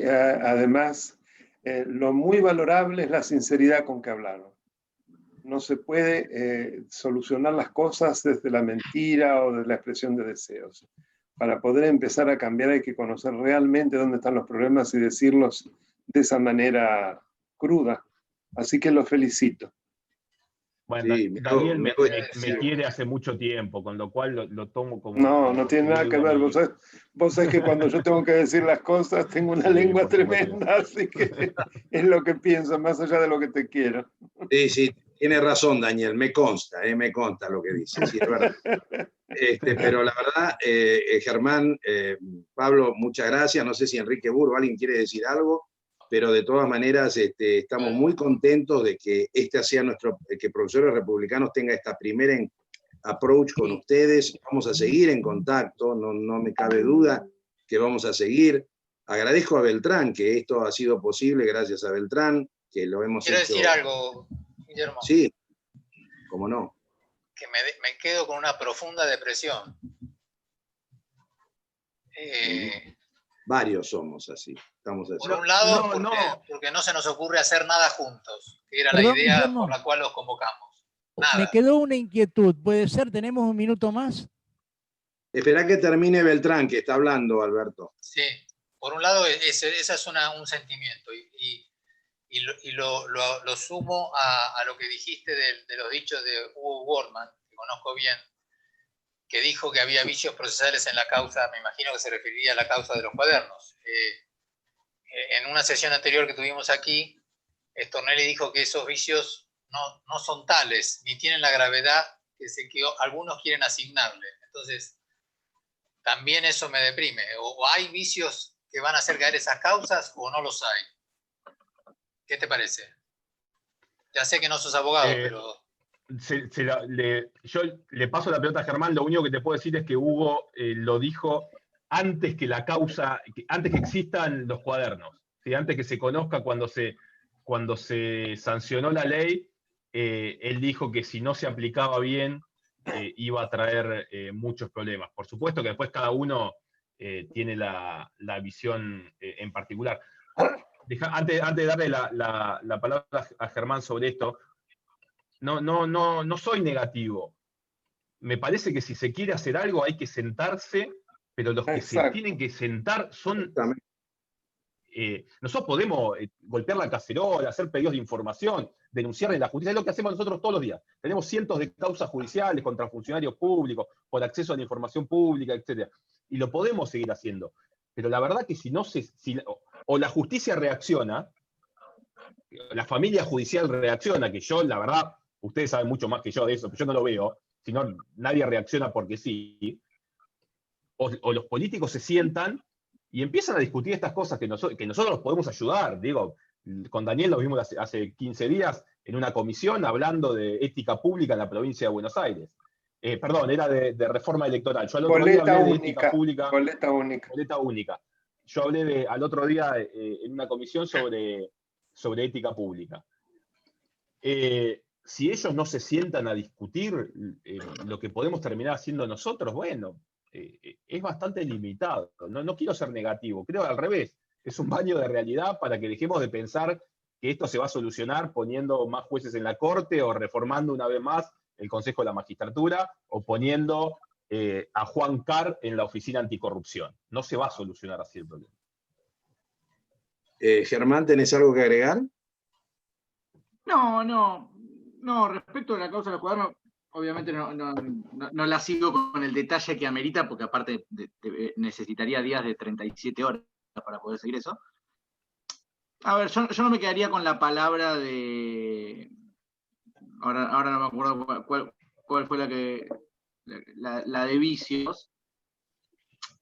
además, lo muy valorable es la sinceridad con que hablaron. No se puede solucionar las cosas desde la mentira o desde la expresión de deseos. Para poder empezar a cambiar hay que conocer realmente dónde están los problemas y decirlos de esa manera cruda. Así que los felicito. Bueno, Sí, Daniel me quiere hace mucho tiempo, con lo cual lo tomo como... No tiene nada que ver. Vos sabés que cuando yo tengo que decir las cosas tengo una lengua tremenda, así que es lo que pienso, más allá de lo que te quiero. Sí, tiene razón, Daniel, me consta lo que dice, sí, es verdad. Pero la verdad, Germán, Pablo, muchas gracias. No sé si Enrique Burro, alguien quiere decir algo, pero de todas maneras estamos muy contentos de que sea que Profesores Republicanos tenga esta primera approach con ustedes. Vamos a seguir en contacto, no me cabe duda que vamos a seguir. Agradezco a Beltrán que esto ha sido posible, gracias a Beltrán, que lo hemos hecho. Quiero decir algo, Guillermo. Sí, cómo no. Que me quedo con una profunda depresión. Varios somos así, estamos así. Por un lado, porque no se nos ocurre hacer nada juntos, que era la idea, Guillermo, por la cual los convocamos. Nada. Me quedó una inquietud, ¿puede ser? ¿Tenemos un minuto más? Espera que termine Beltrán, que está hablando, Alberto. Sí, por un lado, ese es un sentimiento, y lo sumo a lo que dijiste de los dichos de Hugo Wortmann, que conozco bien, que dijo que había vicios procesales en la causa, me imagino que se referiría a la causa de los cuadernos. En una sesión anterior que tuvimos aquí, Stornelli dijo que esos vicios no son tales, ni tienen la gravedad que algunos quieren asignarle. Entonces, también eso me deprime. O hay vicios que van a hacer caer esas causas o no los hay. ¿Qué te parece? Ya sé que no sos abogado, pero... Yo le paso la pelota a Germán. Lo único que te puedo decir es que Hugo lo dijo antes que la causa, antes que existan los cuadernos, ¿sí? Antes que se conozca cuando se sancionó la ley, él dijo que si no se aplicaba bien iba a traer muchos problemas. Por supuesto que después cada uno tiene la visión en particular. Antes de darle la palabra a Germán sobre esto, no soy negativo. Me parece que si se quiere hacer algo hay que sentarse, pero los que se tienen que sentar son... nosotros podemos golpear la cacerola, hacer pedidos de información, denunciar en la justicia, es lo que hacemos nosotros todos los días. Tenemos cientos de causas judiciales contra funcionarios públicos, por acceso a la información pública, etc. Y lo podemos seguir haciendo. Pero la verdad que o la justicia reacciona, la familia judicial reacciona, que yo, la verdad, ustedes saben mucho más que yo de eso, pero yo no lo veo, si no, nadie reacciona porque sí, o los políticos se sientan y empiezan a discutir estas cosas que nosotros los podemos ayudar. Digo, con Daniel lo vimos hace 15 días en una comisión hablando de ética pública en la provincia de Buenos Aires. Perdón, era de reforma electoral. Yo al otro día hablé de ética pública. Boleta única. Yo hablé al otro día en una comisión sobre ética pública. Si ellos no se sientan a discutir lo que podemos terminar haciendo nosotros, bueno, es bastante limitado. No quiero ser negativo, creo al revés. Es un baño de realidad para que dejemos de pensar que esto se va a solucionar poniendo más jueces en la Corte o reformando una vez más el Consejo de la Magistratura o poniendo a Juan Carr en la Oficina Anticorrupción. No se va a solucionar así el problema. Germán, ¿tenés algo que agregar? No, respecto a la causa de los cuadernos, obviamente no la sigo con el detalle que amerita, porque aparte necesitaría días de 37 horas para poder seguir eso. A ver, yo no me quedaría con la palabra de... Ahora no me acuerdo cuál fue la de vicios.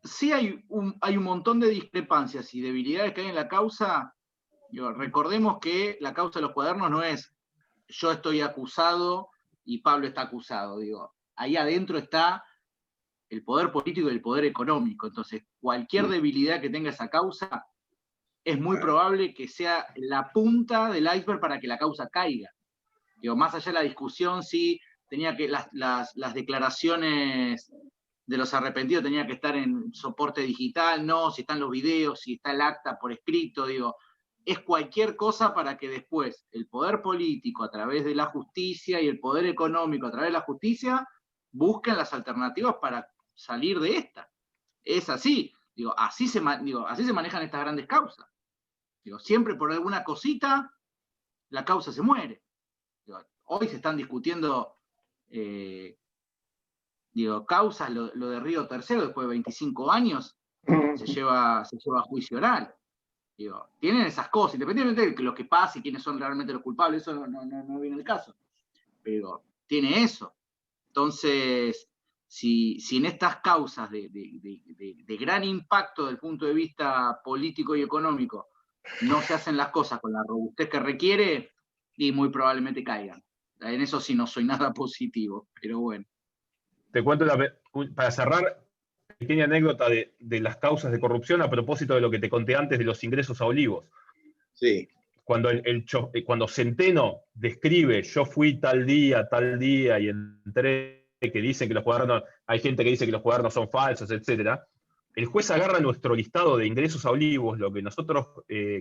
Sí hay un montón de discrepancias y debilidades que hay en la causa. Recordemos que la causa de los cuadernos no es yo estoy acusado y Pablo está acusado. Ahí adentro está el poder político y el poder económico. Entonces, cualquier debilidad que tenga esa causa es muy probable que sea la punta del iceberg para que la causa caiga. Más allá de la discusión, si tenía que las declaraciones de los arrepentidos tenía que estar en soporte digital, no, si están los videos, si está el acta por escrito, es cualquier cosa para que después el poder político a través de la justicia y el poder económico a través de la justicia busquen las alternativas para salir de esta. Es así, así se manejan estas grandes causas. Siempre por alguna cosita la causa se muere. Hoy se están discutiendo causas, lo de Río Tercero, después de 25 años, se lleva a juicio oral. Tienen esas cosas, independientemente de lo que pase y quiénes son realmente los culpables, eso no viene el caso. Pero tiene eso. Entonces, si en estas causas de gran impacto desde el punto de vista político y económico no se hacen las cosas con la robustez que requiere, y muy probablemente caigan. En eso sí no soy nada positivo, pero bueno. Te cuento, para cerrar, pequeña anécdota de las causas de corrupción a propósito de lo que te conté antes de los ingresos a Olivos. Sí. Cuando Centeno describe, yo fui tal día, y entré, que dicen que los cuadernos, hay gente que dice que los cuadernos son falsos, etc. El juez agarra nuestro listado de ingresos a Olivos, lo que nosotros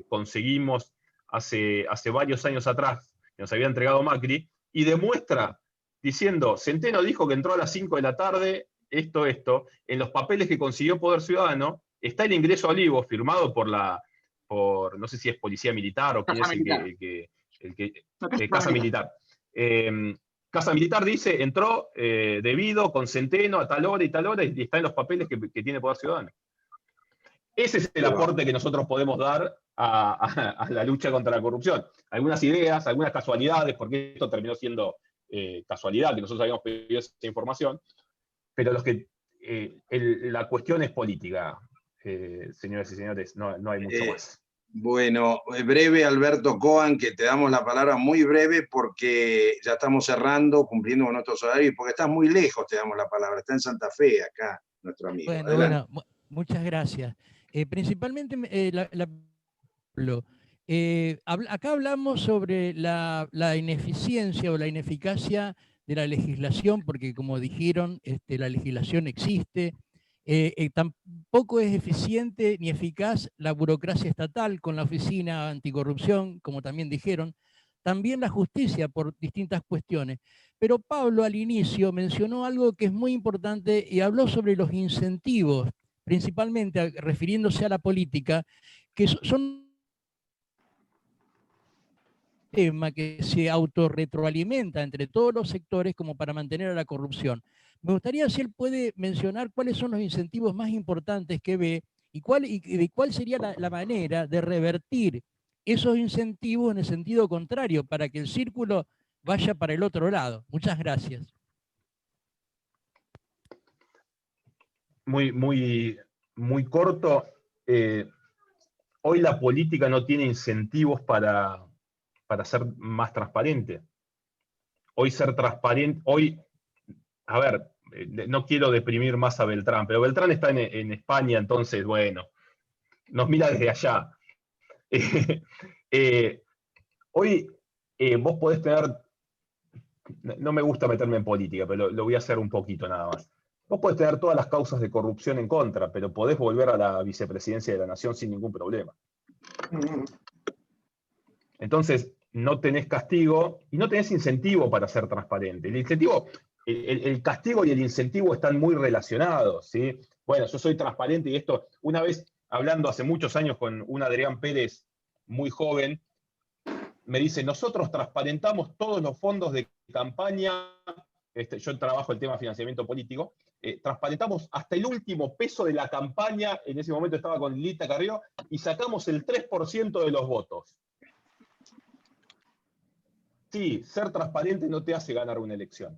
conseguimos hace varios años atrás, que nos había entregado Macri, y demuestra, diciendo, Centeno dijo que entró a las 5 de la tarde, esto, en los papeles que consiguió Poder Ciudadano, está el ingreso a Olivos firmado por no sé si es Policía Militar o quién es Casa Militar. Casa Militar dice, entró debido con Centeno a tal hora y está en los papeles que tiene Poder Ciudadano. Ese es el aporte que nosotros podemos dar a la lucha contra la corrupción. Algunas ideas, algunas casualidades, porque esto terminó siendo casualidad que nosotros habíamos pedido esa información, pero la cuestión es política, señoras y señores, no hay mucho más. Bueno, breve, Alberto Coan, que te damos la palabra muy breve porque ya estamos cerrando, cumpliendo con nuestros horarios, y porque estás muy lejos, te damos la palabra. Está en Santa Fe, acá, nuestro amigo. Bueno, muchas gracias. Principalmente, acá hablamos sobre la ineficiencia o la ineficacia de la legislación, porque como dijeron, la legislación existe. Tampoco es eficiente ni eficaz la burocracia estatal con la Oficina Anticorrupción, como también dijeron, también la justicia por distintas cuestiones. Pero Pablo al inicio mencionó algo que es muy importante y habló sobre los incentivos, principalmente refiriéndose a la política, que son tema que se autorretroalimenta entre todos los sectores como para mantener a la corrupción. Me gustaría si él puede mencionar cuáles son los incentivos más importantes que ve y cuál sería la manera de revertir esos incentivos en el sentido contrario para que el círculo vaya para el otro lado. Muchas gracias. Muy corto. Hoy la política no tiene incentivos para ser más transparente. Hoy ser transparente, a ver, no quiero deprimir más a Beltrán, pero Beltrán está en España, entonces, bueno, nos mira desde allá. Hoy vos podés tener, no me gusta meterme en política, pero lo voy a hacer un poquito nada más. Vos podés tener todas las causas de corrupción en contra, pero podés volver a la vicepresidencia de la Nación sin ningún problema. Entonces, no tenés castigo y no tenés incentivo para ser transparente. El incentivo, el castigo y el incentivo están muy relacionados, ¿sí? Bueno, yo soy transparente y esto, una vez hablando hace muchos años con un Adrián Pérez muy joven, me dice, nosotros transparentamos todos los fondos de campaña, yo trabajo el tema de financiamiento político, transparentamos hasta el último peso de la campaña, en ese momento estaba con Lita Carrió, y sacamos el 3% de los votos. Sí, ser transparente no te hace ganar una elección.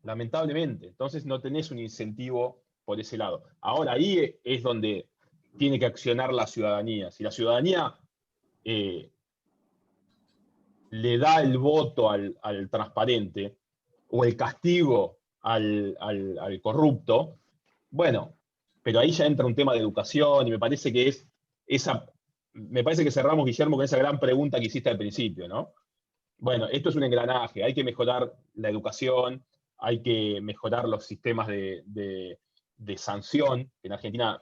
Lamentablemente. Entonces no tenés un incentivo por ese lado. Ahora ahí es donde tiene que accionar la ciudadanía. Si la ciudadanía le da el voto al transparente o el castigo al corrupto, bueno, pero ahí ya entra un tema de educación y me parece que me parece que cerramos, Guillermo, con esa gran pregunta que hiciste al principio, ¿no? Bueno, esto es un engranaje, hay que mejorar la educación, hay que mejorar los sistemas de sanción, que en Argentina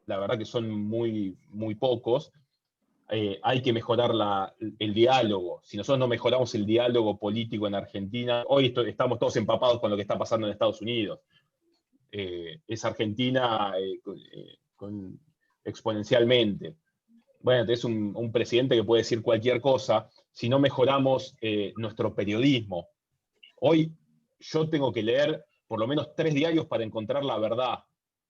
la verdad que son muy, muy pocos. Hay que mejorar el diálogo. Si nosotros no mejoramos el diálogo político en Argentina, hoy estamos todos empapados con lo que está pasando en Estados Unidos. Es Argentina exponencialmente. Bueno, tenés un presidente que puede decir cualquier cosa. Si no mejoramos nuestro periodismo. Hoy yo tengo que leer por lo menos 3 diarios para encontrar la verdad.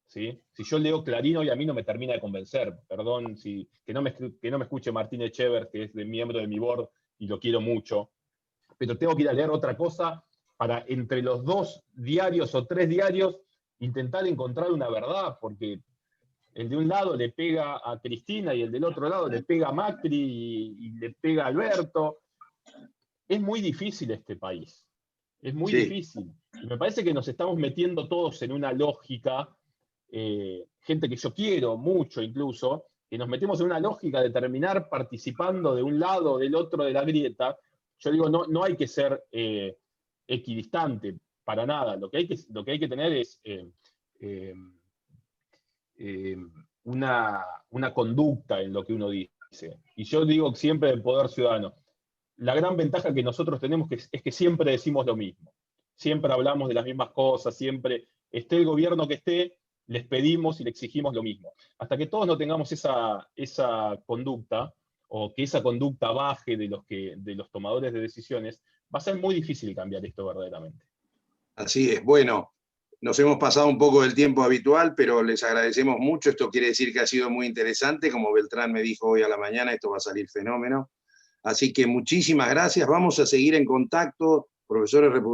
¿Sí? Si yo leo Clarín hoy a mí no me termina de convencer. Perdón, que no me escuche Martín Echever, que es miembro de mi board y lo quiero mucho. Pero tengo que ir a leer otra cosa para entre los 2 diarios o 3 diarios intentar encontrar una verdad, porque el de un lado le pega a Cristina y el del otro lado le pega a Macri y le pega a Alberto. Es muy difícil este país. Es muy difícil. Y me parece que nos estamos metiendo todos en una lógica, gente que yo quiero mucho incluso, que nos metemos en una lógica de terminar participando de un lado o del otro de la grieta. Yo digo, no hay que ser equidistante para nada. Lo que hay que tener es una conducta en lo que uno dice. Y yo digo siempre del poder ciudadano, la gran ventaja que nosotros tenemos es que siempre decimos lo mismo. Siempre hablamos de las mismas cosas, siempre, esté el gobierno que esté, les pedimos y le exigimos lo mismo. Hasta que todos no tengamos esa conducta, o que esa conducta baje de los tomadores de decisiones, va a ser muy difícil cambiar esto verdaderamente. Así es. Bueno, nos hemos pasado un poco del tiempo habitual, pero les agradecemos mucho. Esto quiere decir que ha sido muy interesante. Como Beltrán me dijo hoy a la mañana, esto va a salir fenómeno. Así que muchísimas gracias, vamos a seguir en contacto, profesores republicanos.